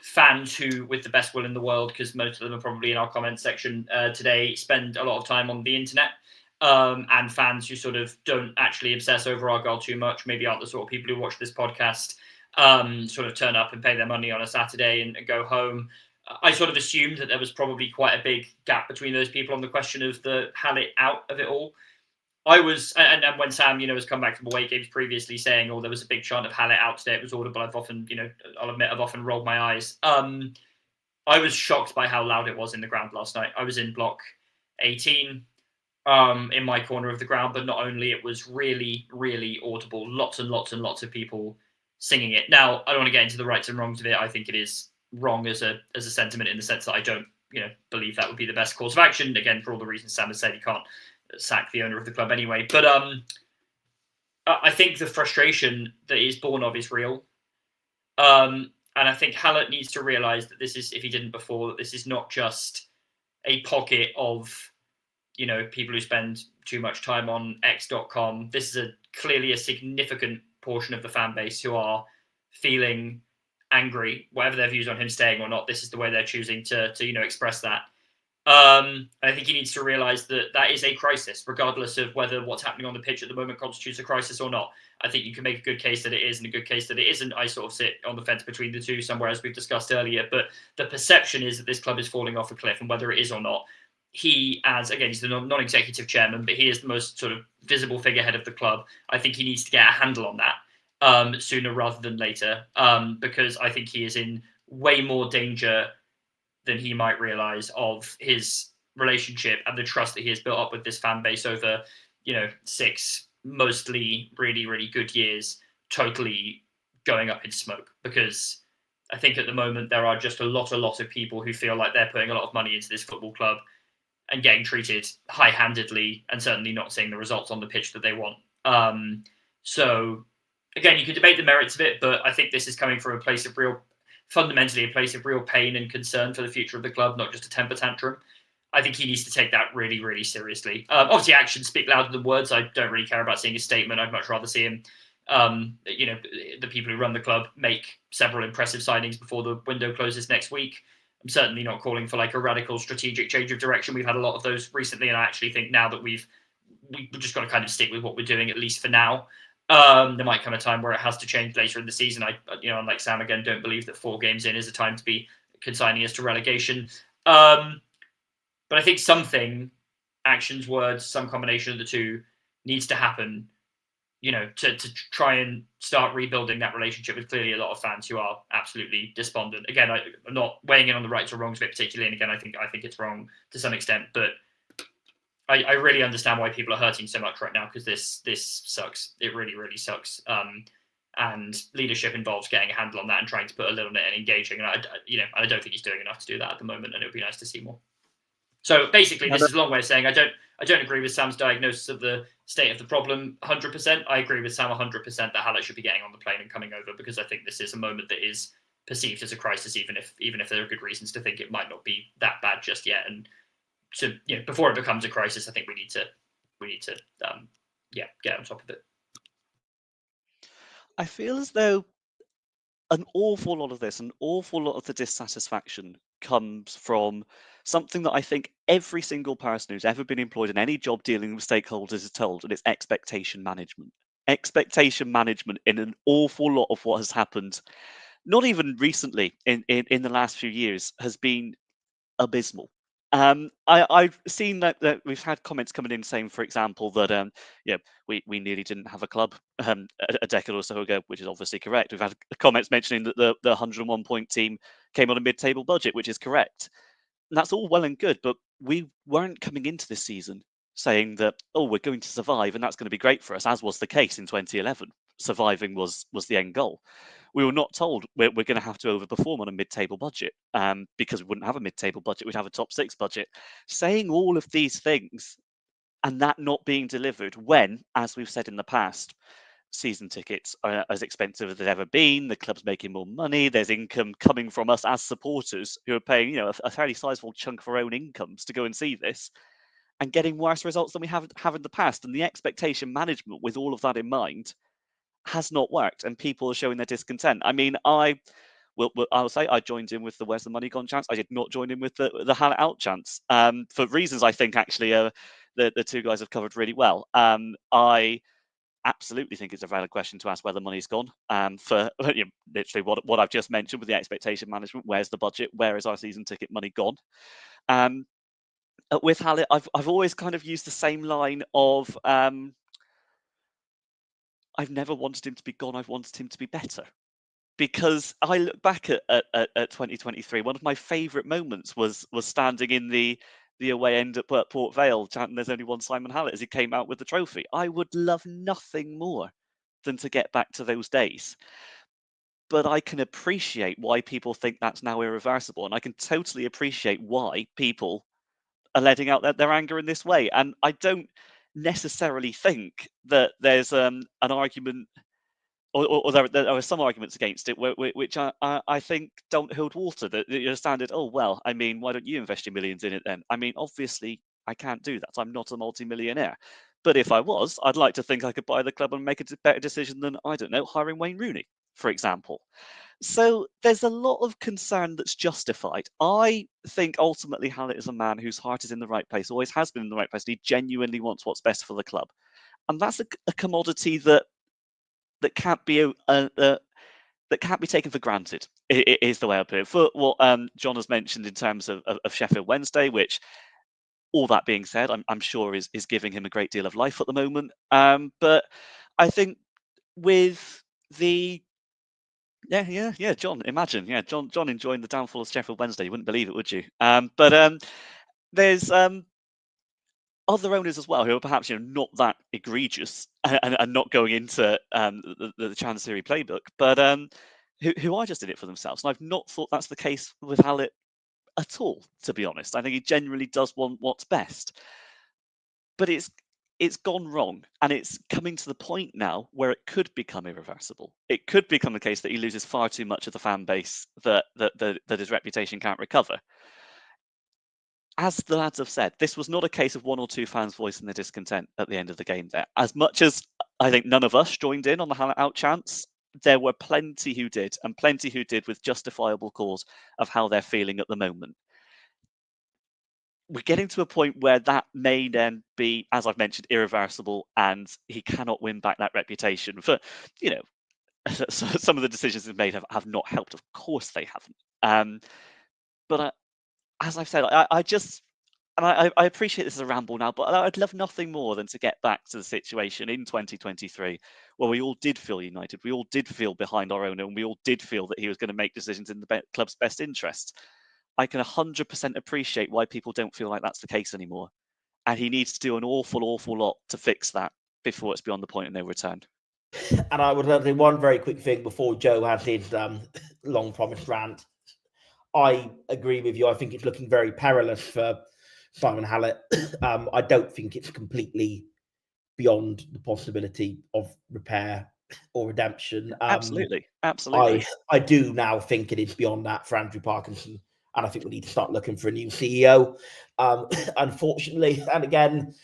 fans who, with the best will in the world, because most of them are probably in our comment section today, spend a lot of time on the internet, and fans who sort of don't actually obsess over Argyle too much, maybe aren't the sort of people who watch this podcast, sort of turn up and pay their money on a Saturday and go home. I sort of assumed that there was probably quite a big gap between those people on the question of the Hallett out of it all. I was, and when Sam, has come back from away games previously saying, there was a big chant of Hallett out today, it was audible. I'll admit, I've often rolled my eyes. I was shocked by how loud it was in the ground last night. I was in block 18 in my corner of the ground, but not only, it was really, really audible. Lots and lots and lots of people singing it. Now, I don't want to get into the rights and wrongs of it. I think it is wrong as a sentiment, in the sense that I don't believe that would be the best course of action. Again, for all the reasons Sam has said, you can't sack the owner of the club anyway. But I think the frustration that is born of is real. And I think Hallett needs to realise that this is, if he didn't before, that this is not just a pocket of, people who spend too much time on X.com. This is clearly a significant portion of the fan base who are feeling angry, whatever their views on him staying or not. This is the way they're choosing to express that. I think he needs to realise that is a crisis, regardless of whether what's happening on the pitch at the moment constitutes a crisis or not. I think you can make a good case that it is and a good case that it isn't. I sort of sit on the fence between the two somewhere, as we've discussed earlier. But the perception is that this club is falling off a cliff, and whether it is or not, he, he's the non-executive chairman, but he is the most sort of visible figurehead of the club. I think he needs to get a handle on that sooner rather than later, because I think he is in way more danger than he might realise of his relationship and the trust that he has built up with this fan base over, 6 mostly really, really good years, totally going up in smoke. Because I think at the moment there are just a lot of people who feel like they're putting a lot of money into this football club and getting treated high-handedly, and certainly not seeing the results on the pitch that they want. So again, you can debate the merits of it, but I think this is coming from fundamentally a place of real pain and concern for the future of the club, not just a temper tantrum. I think he needs to take that really, really seriously. Obviously, actions speak louder than words. I don't really care about seeing his statement. I'd much rather see him, the people who run the club make several impressive signings before the window closes next week. I'm certainly not calling for like a radical strategic change of direction. We've had a lot of those recently, and I actually think now that we've just got to kind of stick with what we're doing, at least for now. There might come a time where it has to change later in the season. I, unlike Sam, again, don't believe that 4 games in is a time to be consigning us to relegation. But I think something, actions, words, some combination of the two, needs to happen, to try and start rebuilding that relationship with clearly a lot of fans who are absolutely despondent. Again, I'm not weighing in on the rights or wrongs of it particularly, and again, I think it's wrong to some extent, but I really understand why people are hurting so much right now, because this sucks. It really, really sucks. And leadership involves getting a handle on that and trying to put a little bit and engaging. And I don't think he's doing enough to do that at the moment, and it would be nice to see more. So basically, this is a long way of saying I don't agree with Sam's diagnosis of the state of the problem 100%. I agree with Sam 100% that Hallett should be getting on the plane and coming over, because I think this is a moment that is perceived as a crisis, even if there are good reasons to think it might not be that bad just yet. And so, before it becomes a crisis, I think we need to get on top of it. I feel as though an awful lot of this, an awful lot of the dissatisfaction comes from something that I think every single person who's ever been employed in any job dealing with stakeholders is told, and it's expectation management. Expectation management in an awful lot of what has happened, not even recently, in the last few years, has been abysmal. I've seen that we've had comments coming in saying, for example, that we nearly didn't have a club a decade or so ago, which is obviously correct. We've had comments mentioning that the 101 point team came on a mid-table budget, which is correct. And that's all well and good, but we weren't coming into this season saying that, we're going to survive and that's going to be great for us, as was the case in 2011. Surviving was the end goal. We were not told we're going to have to overperform on a mid-table budget, because we wouldn't have a mid-table budget, we'd have a top 6 budget. Saying all of these things and that not being delivered when, as we've said in the past, season tickets are as expensive as they've ever been, the club's making more money, there's income coming from us as supporters who are paying a fairly sizable chunk of our own incomes to go and see this, and getting worse results than we have in the past. And the expectation management with all of that in mind has not worked, and people are showing their discontent. I mean, I'll say I joined in with the "Where's the money gone" chants. I did not join in with the Hallett out chants, for reasons I think actually the two guys have covered really well. I absolutely think it's a valid question to ask where the money's gone, for literally what I've just mentioned with the expectation management. Where's the budget? Where is our season ticket money gone? With Hallett, I've always kind of used the same line of, I've never wanted him to be gone, I've wanted him to be better. because I look back at 2023. One of my favourite moments was standing in the away end at Port Vale, chanting "There's only one Simon Hallett" as he came out with the trophy. I would love nothing more than to get back to those days. But I can appreciate why people think that's now irreversible, and I can totally appreciate why people are letting out their anger in this way. And I don't necessarily think that there's an argument, or there are some arguments against it, which I think don't hold water. That you're standard. Oh well, I mean, why don't you invest your millions in it then? I mean, obviously I can't do that. I'm not a multi-millionaire. But if I was, I'd like to think I could buy the club and make a better decision than, I don't know, hiring Wayne Rooney, for example. So there's a lot of concern that's justified. I think ultimately Hallett is a man whose heart is in the right place, always has been in the right place. And he genuinely wants what's best for the club. And that's a commodity that can't be that can't be taken for granted. It is the way I put it. For what John has mentioned in terms of Sheffield Wednesday, which, all that being said, I'm sure is giving him a great deal of life at the moment. But I think with the John, imagine, John enjoying the downfall of Sheffield Wednesday. You wouldn't believe it, would you? But there's other owners as well who are perhaps not that egregious and not going into the Chancery playbook, but who are just in it for themselves. And I've not thought that's the case with Hallett at all, to be honest. I think he genuinely does want what's best, but it's gone wrong, and it's coming to the point now where it could become irreversible. It could become the case that he loses far too much of the fan base that his reputation can't recover. As the lads have said, this was not a case of one or two fans voicing their discontent at the end of the game there. As much as I think none of us joined in on the Hallett out chants, there were plenty who did, and plenty who did with justifiable cause of how they're feeling at the moment. We're getting to a point where that may then be, as I've mentioned, irreversible, and he cannot win back that reputation. For, some of the decisions he's made have not helped. Of course they haven't. But as I've said, I appreciate this is a ramble now, but I'd love nothing more than to get back to the situation in 2023 where we all did feel united, we all did feel behind our owner, and we all did feel that he was going to make decisions in the club's best interests. I can 100% appreciate why people don't feel like that's the case anymore. And he needs to do an awful lot to fix that before it's beyond the point of no return. And I would say one very quick thing before Joe has his long promised rant. I agree with you. I think it's looking very perilous for Simon Hallett. I don't think it's completely beyond the possibility of repair or redemption. Absolutely. I do now think it is beyond that for Andrew Parkinson, and I think we need to start looking for a new CEO. Unfortunately, and again,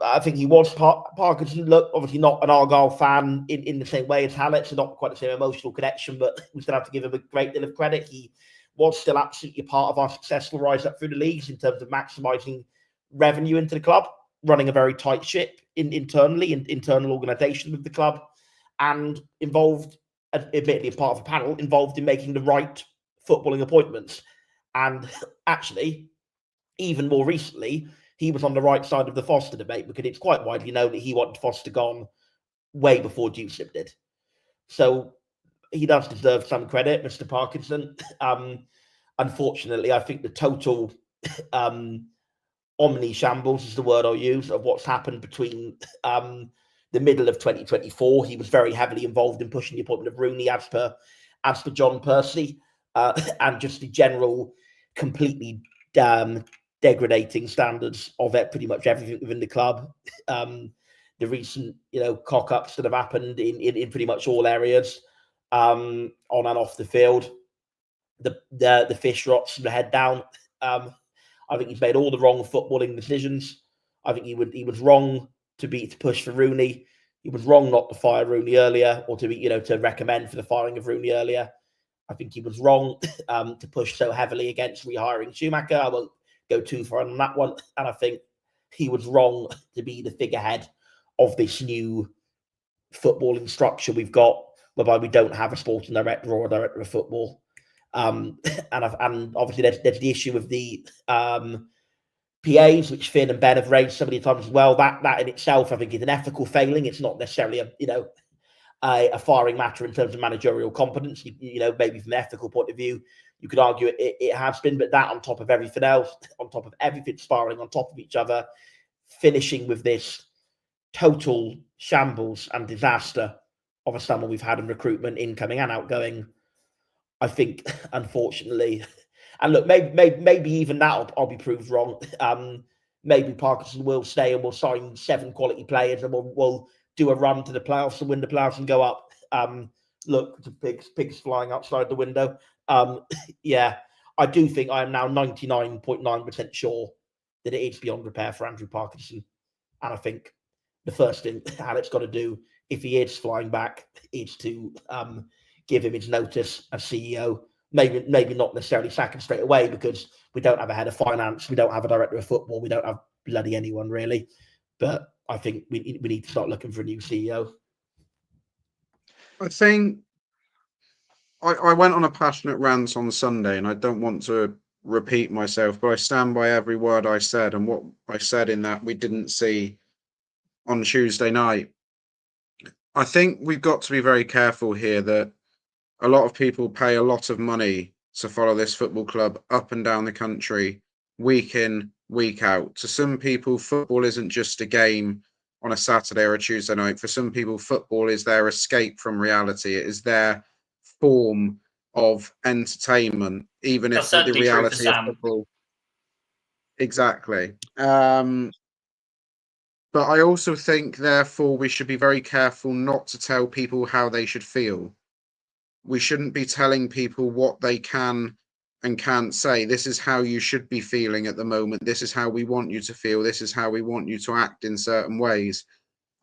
I think he was Parkinson. Look, obviously not an Argyle fan in the same way as Hallett, so not quite the same emotional connection, but we still have to give him a great deal of credit. He was still absolutely part of our successful rise up through the leagues in terms of maximising revenue into the club, running a very tight ship internally, internal organisation of the club, and involved, admittedly part of a panel, involved in making the right footballing appointments. And actually, even more recently, he was on the right side of the Foster debate, because it's quite widely known that he wanted Foster gone way before Dewsip did. So he does deserve some credit, Mr. Parkinson. Unfortunately, I think the total omni shambles is the word I'll use of what's happened between the middle of 2024. He was very heavily involved in pushing the appointment of Rooney, as per John Percy, and just the general completely degrading standards of it, pretty much everything within the club. The recent, cock-ups that have happened in pretty much all areas, on and off the field. The fish rots from the head down. I think he's made all the wrong footballing decisions. I think he was wrong to push for Rooney. He was wrong not to fire Rooney earlier, or to recommend for the firing of Rooney earlier. I think he was wrong to push so heavily against rehiring Schumacher. I won't go too far on that one. And I think he was wrong to be the figurehead of this new footballing structure we've got, whereby we don't have a sporting director or a director of football. And obviously there's the issue of the PAs, which Finn and Ben have raised so many times as well. That in itself, I think, is an ethical failing. It's not necessarily a firing matter in terms of managerial competence. You know, maybe from an ethical point of view, you could argue it has been, but that on top of everything else, on top of everything spiraling on top of each other, finishing with this total shambles and disaster of a summer we've had in recruitment, incoming and outgoing. I think, unfortunately, and look, maybe even that I'll be proved wrong. Maybe Parkinson will stay and we'll sign 7 quality players and we'll do a run to the playoffs and win the playoffs and go up. Look, the pigs flying outside the window. Yeah, I do think I am now 99.9% sure that it is beyond repair for Andrew Parkinson. And I think the first thing Alex got to do, if he is flying back, is to give him his notice as CEO. Maybe not necessarily sack him straight away, because we don't have a head of finance, we don't have a director of football, we don't have bloody anyone really. But I think we need to start looking for a new CEO. I think I went on a passionate rant on Sunday, and I don't want to repeat myself, but I stand by every word I said, and what I said in that we didn't see on Tuesday night. I think we've got to be very careful here that a lot of people pay a lot of money to follow this football club up and down the country, week in, week out. To some people, football isn't just a game on a Saturday or a Tuesday night. For some people, football is their escape from reality. It is their form of entertainment, even if the reality of football. Exactly. But I also think, therefore, we should be very careful not to tell people how they should feel. We shouldn't be telling people what they can and can't say. This is how you should be feeling at the moment. This is how we want you to feel. This is how we want you to act in certain ways.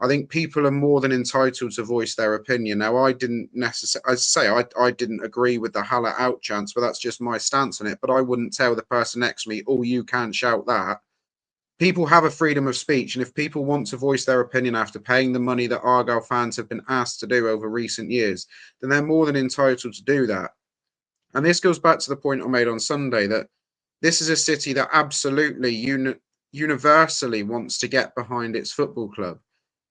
I think people are more than entitled to voice their opinion. Now, I didn't necessarily, I didn't agree with the Haller out chance, but that's just my stance on it. But I wouldn't tell the person next to me, oh, you can't shout that. People have a freedom of speech, and if people want to voice their opinion after paying the money that Argyle fans have been asked to do over recent years, then they're more than entitled to do that. And this goes back to the point I made on Sunday, that this is a city that absolutely universally wants to get behind its football club.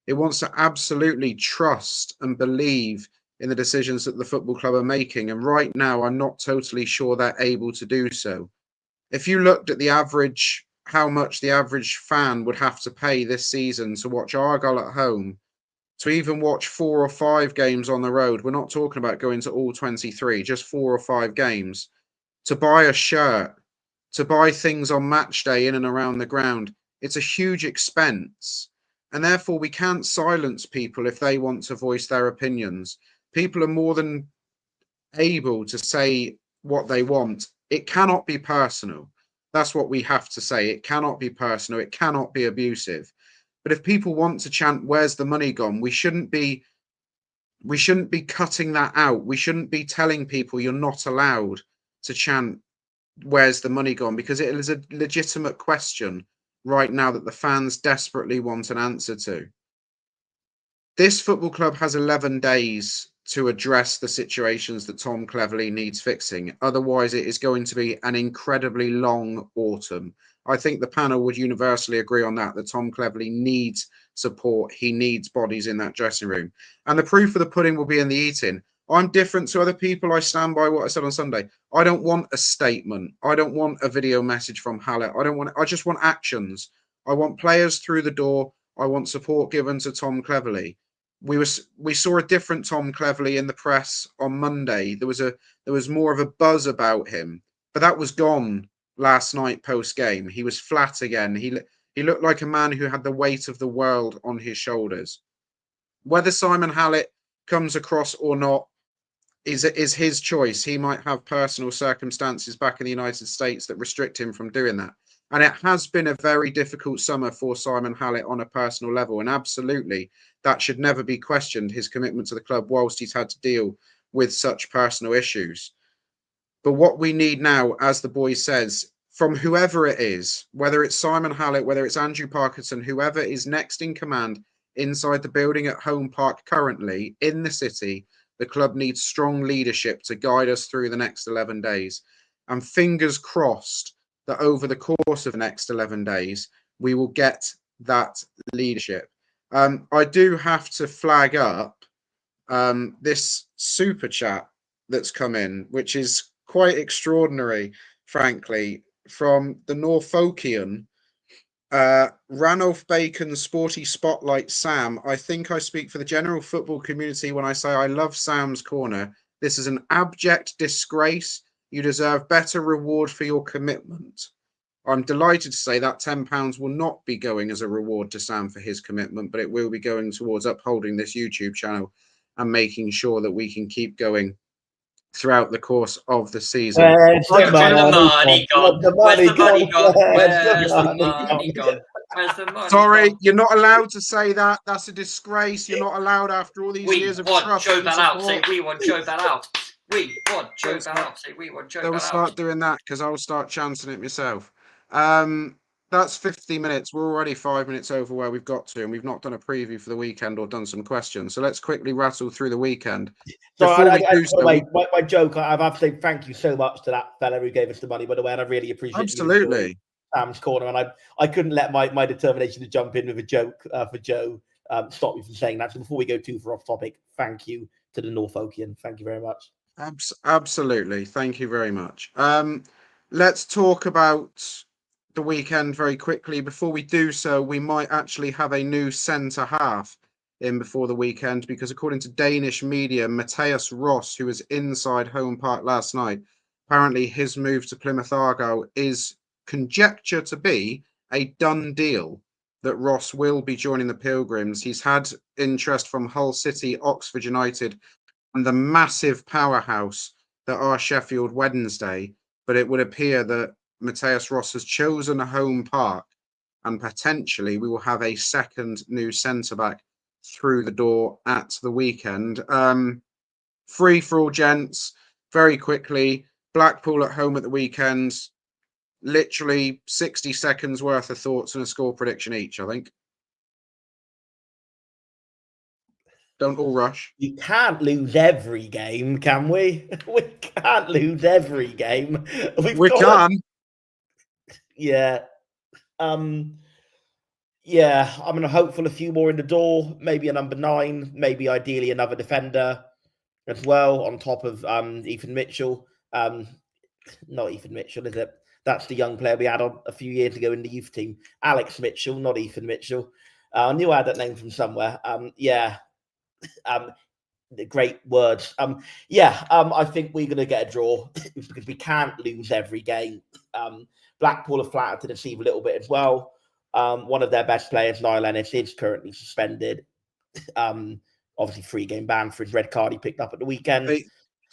It wants to absolutely trust and believe in the decisions that the football club are making. And right now, I'm not totally sure they're able to do so. If you looked at the average, how much the average fan would have to pay this season to watch Argyle at home, to even watch 4 or 5 games on the road, we're not talking about going to all 23, just 4 or 5 games, to buy a shirt, to buy things on match day in and around the ground, it's a huge expense. And therefore, we can't silence people if they want to voice their opinions. People are more than able to say what they want. It cannot be personal. That's what we have to say. It cannot be personal. It cannot be abusive. But if people want to chant, "Where's the money gone?" we shouldn't be cutting that out. We shouldn't be telling people you're not allowed to chant, "Where's the money gone?" because it is a legitimate question right now that the fans desperately want an answer to. This football club has 11 days to address the situations that Tom Cleverley needs fixing. Otherwise, it is going to be an incredibly long autumn. I think the panel would universally agree on that Tom Cleverley needs support. He needs bodies in that dressing room. And the proof of the pudding will be in the eating. I'm different to other people. I stand by what I said on Sunday. I don't want a statement. I don't want a video message from Haller. I just want actions. I want players through the door. I want support given to Tom Cleverley. We saw a different Tom Cleverley in the press on Monday. There was more of a buzz about him, but that was gone last night post game. He was flat again. He looked like a man who had the weight of the world on his shoulders. Whether Simon Hallett comes across or not is his choice. He might have personal circumstances back in the United States that restrict him from doing that. And it has been a very difficult summer for Simon Hallett on a personal level. And absolutely, that should never be questioned, his commitment to the club whilst he's had to deal with such personal issues. But what we need now, as the boy says, from whoever it is, whether it's Simon Hallett, whether it's Andrew Parkinson, whoever is next in command inside the building at Home Park currently in the city, the club needs strong leadership to guide us through the next 11 days. And fingers crossed that over the course of the next 11 days, we will get that leadership. I do have to flag up this super chat that's come in, which is quite extraordinary, frankly, from the Norfolkian. Ranulph Bacon, Sporty Spotlight Sam. I think I speak for the general football community when I say I love Sam's Corner. This is an abject disgrace. You deserve better reward for your commitment. I'm delighted to say that £10 will not be going as a reward to Sam for his commitment, but it will be going towards upholding this YouTube channel and making sure that we can keep going throughout the course of the season. Where's the money gone? Where's the money gone? Where's the money gone? Where's the money Sorry, gone? you're not allowed to say that. That's a disgrace. You're not allowed after all these years of trust. Joe Bell out. Say we want Joe Bell out. We want Joe Bell out. Say we want Joe Bell out. They'll start doing that because I'll start chanting it myself. That's 50 minutes. We're already 5 minutes over where we've got to, and we've not done a preview for the weekend or done some questions. So let's quickly rattle through the weekend. My joke, I have to say thank you so much to that fella who gave us the money, by the way, and I really appreciate Absolutely. Sam's Corner, and I couldn't let my determination to jump in with a joke for Joe stop me from saying that. So before we go too far off topic, thank you to the Norfolkian. Thank you very much. Absolutely. Thank you very much. Let's talk about the weekend very quickly. Before we do so, we might actually have a new centre half in before the weekend, because according to Danish media, Matthias Ross, who was inside Home Park last night, apparently his move to Plymouth Argyle is conjectured to be a done deal, that Ross will be joining the Pilgrims. He's had interest from Hull City, Oxford United, and the massive powerhouse that are Sheffield Wednesday, but it would appear that Matthias Ross has chosen a Home Park, and potentially we will have a second new centre-back through the door at the weekend. Free for all, gents. Very quickly, Blackpool at home at the weekend. Literally 60 seconds worth of thoughts and a score prediction each, I think. Don't all rush. You can't lose every game, can we? We can't lose every game. We can. Yeah. Yeah, I'm hopeful a few more in the door, maybe a number 9, maybe ideally another defender as well, on top of Ethan Mitchell. Not Ethan Mitchell, is it? That's the young player we had on a few years ago in the youth team. Alex Mitchell, not Ethan Mitchell. I knew I had that name from somewhere. Great words. I think we're going to get a draw because we can't lose every game. Blackpool are flattered to deceive a little bit as well. One of their best players, Niall Ennis, is currently suspended. Obviously, 3-game ban for his red card he picked up at the weekend.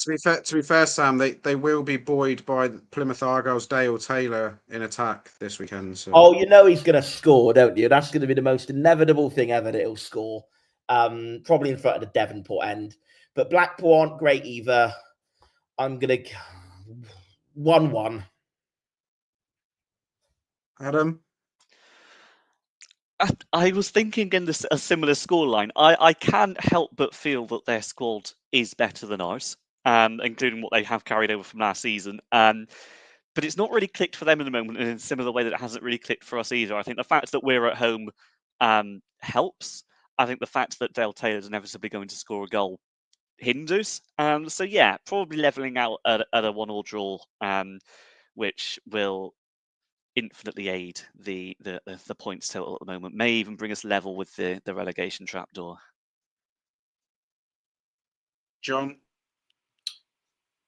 To be fair, Sam, they will be buoyed by Plymouth Argyle's Dale Taylor in attack this weekend. So. Oh, you know he's going to score, don't you? That's going to be the most inevitable thing ever that he'll score. Probably in front of the Devonport end. But Blackpool aren't great either. I'm going to 1-1. Adam? I was thinking in a similar scoreline. I can't help but feel that their squad is better than ours, including what they have carried over from last season. But it's not really clicked for them in the moment, in a similar way that it hasn't really clicked for us either. I think the fact that we're at home helps. I think the fact that Dale Taylor's inevitably going to score a goal hinders. So yeah, probably levelling out at a 1-1 draw, which will infinitely aid the points total at the moment. May even bring us level with the relegation trapdoor. John?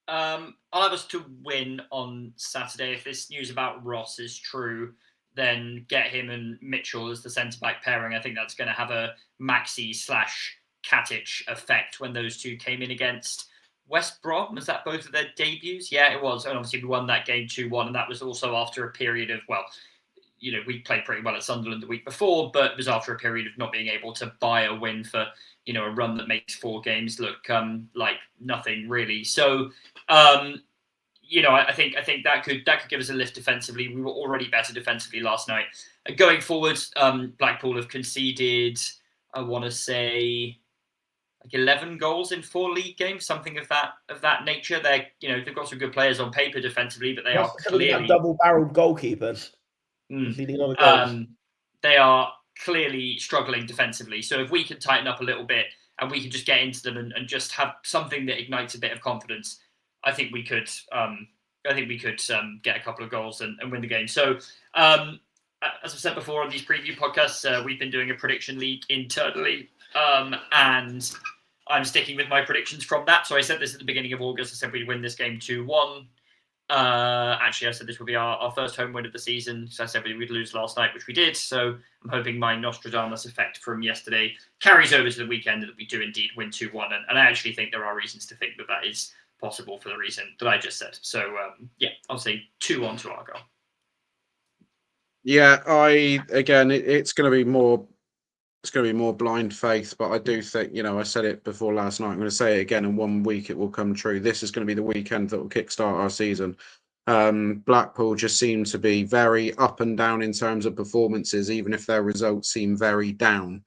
I'll have us to win on Saturday. If this news about Ross is true, then get him and Mitchell as the centre-back pairing. I think that's going to have a Maxi/Katic effect when those two came in against West Brom. Was that both of their debuts? Yeah, it was. And obviously we won that game 2-1. And that was also after a period of, we played pretty well at Sunderland the week before, but it was after a period of not being able to buy a win for, a run that makes 4 games look like nothing really. So, I think that could give us a lift defensively. We were already better defensively last night. Going forward, Blackpool have conceded, I want to say, 11 goals in 4 league games, something of that nature. They've got some good players on paper defensively, but they are clearly double-barreled goalkeepers. They are clearly struggling defensively. So if we can tighten up a little bit and we can just get into them and just have something that ignites a bit of confidence, I think we could get a couple of goals and win the game. So, as I've said before on these preview podcasts, we've been doing a prediction league internally, and I'm sticking with my predictions from that. So I said this at the beginning of August. I said we'd win this game 2-1. Actually, I said this would be our first home win of the season. So I said we'd lose last night, which we did. So I'm hoping my Nostradamus effect from yesterday carries over to the weekend and that we do indeed win 2-1. And I actually think there are reasons to think that is possible for the reason that I just said. So, I'll say 2-1 to Argyle. Yeah, it's going to be more. It's going to be more blind faith, but I do think, I said it before last night. I'm going to say it again. In 1 week, it will come true. This is going to be the weekend that will kickstart our season. Blackpool just seem to be very up and down in terms of performances, even if their results seem very down.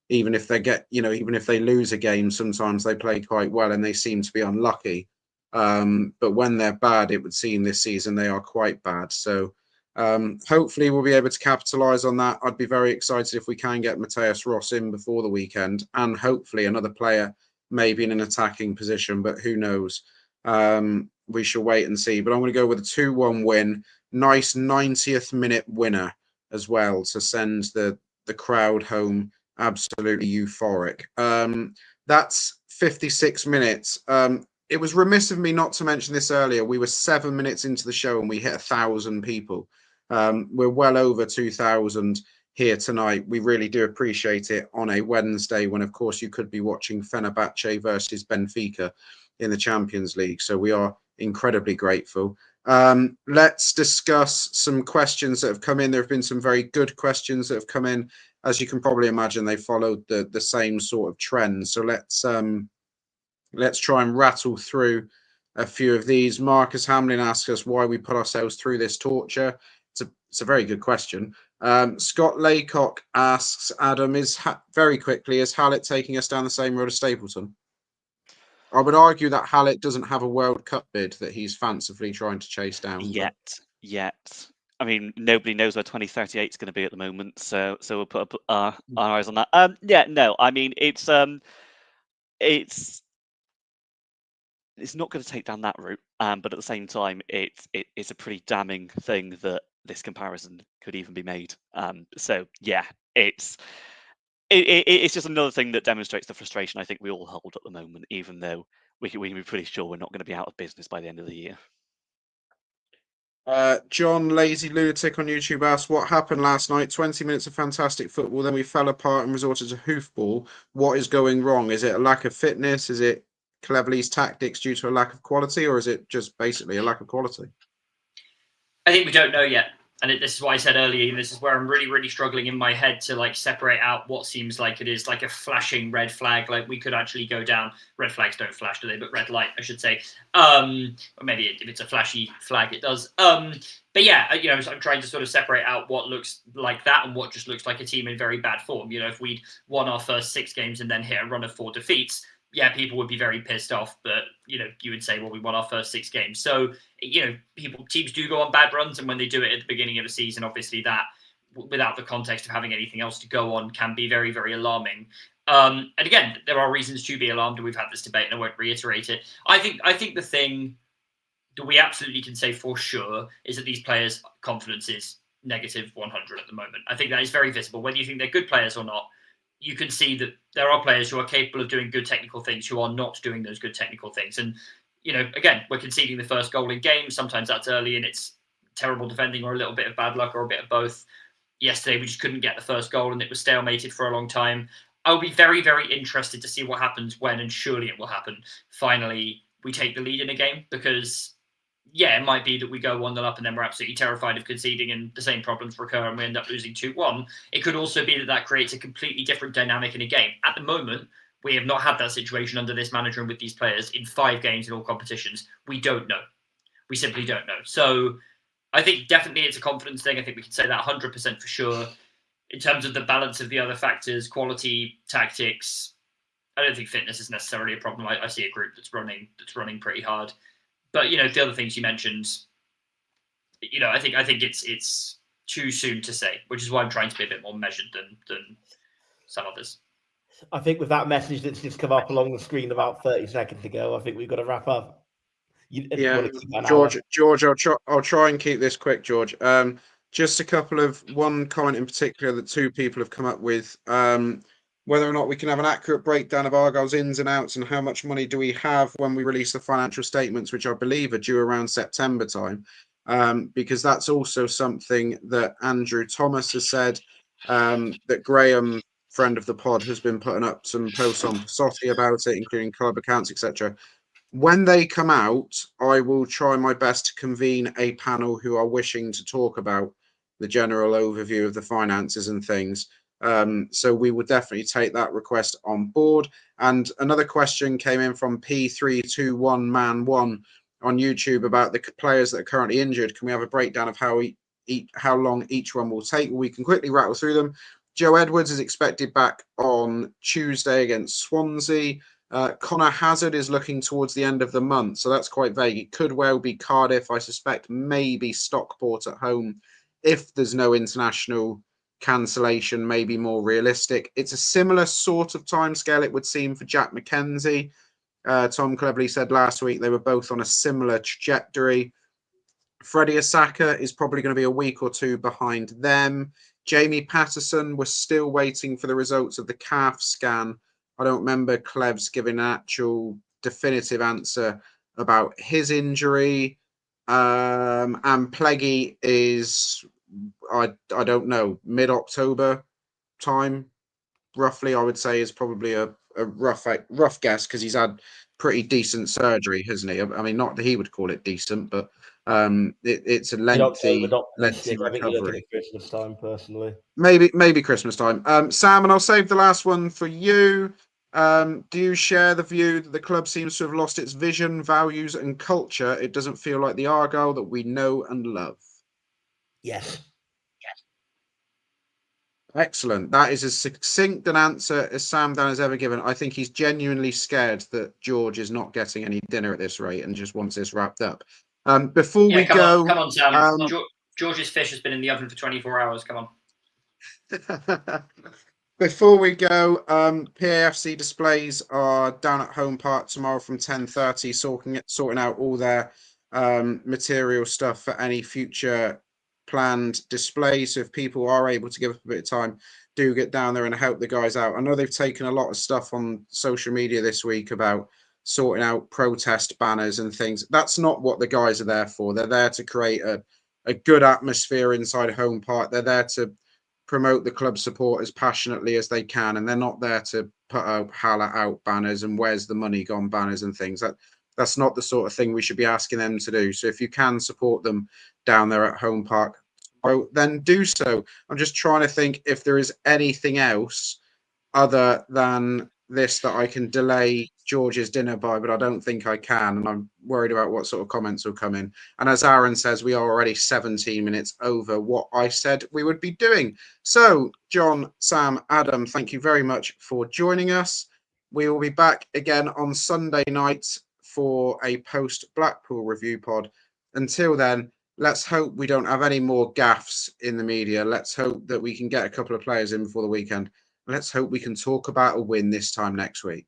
Even if even if they lose a game, sometimes they play quite well and they seem to be unlucky. But when they're bad, it would seem this season they are quite bad. So hopefully we'll be able to capitalise on that. I'd be very excited if we can get Mateus Ross in before the weekend, and hopefully another player maybe in an attacking position, but who knows? We shall wait and see. But I'm going to go with a 2-1 win. Nice 90th minute winner as well to send the crowd home absolutely euphoric. That's 56 minutes. It was remiss of me not to mention this earlier. We were 7 minutes into the show and we hit 1,000 people. We're well over 2,000 here tonight. We really do appreciate it on a Wednesday when, of course, you could be watching Fenerbahce versus Benfica in the Champions League. So we are incredibly grateful. Let's discuss some questions that have come in. There have been some very good questions that have come in. As you can probably imagine, they followed the same sort of trend. So let's try and rattle through a few of these. Marcus Hamlin asks us why we put ourselves through this torture. It's a very good question. Scott Laycock asks, Adam, very quickly, is Hallett taking us down the same road as Stapleton? I would argue that Hallett doesn't have a World Cup bid that he's fancifully trying to chase down. Yet. I mean, nobody knows where 2038 is going to be at the moment, so we'll put up our eyes on that. I mean, it's not going to take down that route, but at the same time, it's a pretty damning thing that this comparison could even be made. It's just another thing that demonstrates the frustration I think we all hold at the moment, even though we can be pretty sure we're not going to be out of business by the end of the year. John Lazy Lunatic on YouTube asked, what happened last night? 20 minutes of fantastic football, then we fell apart and resorted to hoofball. What is going wrong? Is it a lack of fitness? Is it Cleverley's tactics due to a lack of quality, or is it just basically a lack of quality? I think we don't know yet. And this is why I said earlier, this is where I'm really, really struggling in my head to separate out what seems like it is like a flashing red flag. Like we could actually go down. Red flags don't flash, do they? But red light, I should say. Or maybe if it's a flashy flag, it does. But yeah, I'm trying to sort of separate out what looks like that and what just looks like a team in very bad form. If we'd won our first 6 games and then hit a run of 4 defeats, yeah, people would be very pissed off, but you would say, well, we won our first 6 games. So, teams do go on bad runs, and when they do it at the beginning of a season, obviously that, without the context of having anything else to go on, can be very, very alarming. And again, there are reasons to be alarmed, and we've had this debate, and I won't reiterate it. I think the thing that we absolutely can say for sure is that these players' confidence is negative 100 at the moment. I think that is very visible, whether you think they're good players or not. You can see that there are players who are capable of doing good technical things who are not doing those good technical things. And, again, we're conceding the first goal in games. Sometimes that's early and it's terrible defending or a little bit of bad luck or a bit of both. Yesterday, we just couldn't get the first goal and it was stalemated for a long time. I'll be very, very interested to see what happens when, and surely it will happen, finally we take the lead in a game, because it might be that we go 1-0 up and then we're absolutely terrified of conceding and the same problems recur and we end up losing 2-1. It could also be that creates a completely different dynamic in a game. At the moment, we have not had that situation under this manager and with these players in 5 games in all competitions. We don't know. We simply don't know. So I think definitely it's a confidence thing. I think we can say that 100% for sure. In terms of the balance of the other factors, quality, tactics, I don't think fitness is necessarily a problem. I see a group that's running pretty hard. But the other things you mentioned, I think it's too soon to say, which is why I'm trying to be a bit more measured than some others. I think with that message that's just come up along the screen about 30 seconds ago, I think we've got to wrap up. You Yeah, want to keep an hour? George, I'll try and keep this quick, George. Just a couple of one comment in particular that two people have come up with. Whether or not we can have an accurate breakdown of Argyle's ins and outs and how much money do we have when we release the financial statements, which I believe are due around September time. Because that's also something that Andrew Thomas has said, that Graham, friend of the pod, has been putting up some posts on Passotti about it, including club accounts, etc. When they come out, I will try my best to convene a panel who are wishing to talk about the general overview of the finances and things. So we will definitely take that request on board. And another question came in from P321Man1 on YouTube about the players that are currently injured. Can we have a breakdown of how long each one will take? We can quickly rattle through them. Joe Edwards is expected back on Tuesday against Swansea. Connor Hazard is looking towards the end of the month, so that's quite vague. It could well be Cardiff. I suspect maybe Stockport at home if there's no international cancellation, maybe more realistic. It's a similar sort of timescale, it would seem, for Jack McKenzie. Tom Cleverley said last week they were both on a similar trajectory. Freddie Asaka is probably going to be a week or two behind them. Jamie Patterson, we're still waiting for the results of the calf scan. I don't remember Clevs giving an actual definitive answer about his injury. And Pleggy is, I don't know, mid-October time, roughly, I would say, is probably a rough guess, because he's had pretty decent surgery, hasn't he? I mean, not that he would call it decent, but it's a lengthy I think you're looking recovery. at Christmas time, personally. Maybe Christmas time. Sam, and I'll save the last one for you. Do you share the view that the club seems to have lost its vision, values, and culture? It doesn't feel like the Argyle that we know and love. Yes. Excellent. That is as succinct an answer as Sam Dan has ever given. I think he's genuinely scared that George is not getting any dinner at this rate and just wants this wrapped up. Before we go, come on, Sam. George's fish has been in the oven for 24 hours. Come on. Before we go, PAFC Displays are down at Home Park tomorrow from 10:30, sorting out all their material stuff for any future planned displays. So if people are able to give up a bit of time, do get down there and help the guys out. I know they've taken a lot of stuff on social media this week about sorting out protest banners and things. That's not what the guys are there for. They're there to create a good atmosphere inside Home Park. They're there to promote the club support as passionately as they can, and they're not there to put out holla out banners and where's the money gone banners and things. That's not the sort of thing we should be asking them to do. So if you can support them down there at Home Park, then do so. I'm just trying to think if there is anything else other than this that I can delay George's dinner by, but I don't think I can, and I'm worried about what sort of comments will come in. And as Aaron says, we are already 17 minutes over what I said we would be doing. So, John, Sam, Adam, thank you very much for joining us. We will be back again on Sunday night for a post-Blackpool review pod. Until then, let's hope we don't have any more gaffes in the media. Let's hope that we can get a couple of players in before the weekend. Let's hope we can talk about a win this time next week.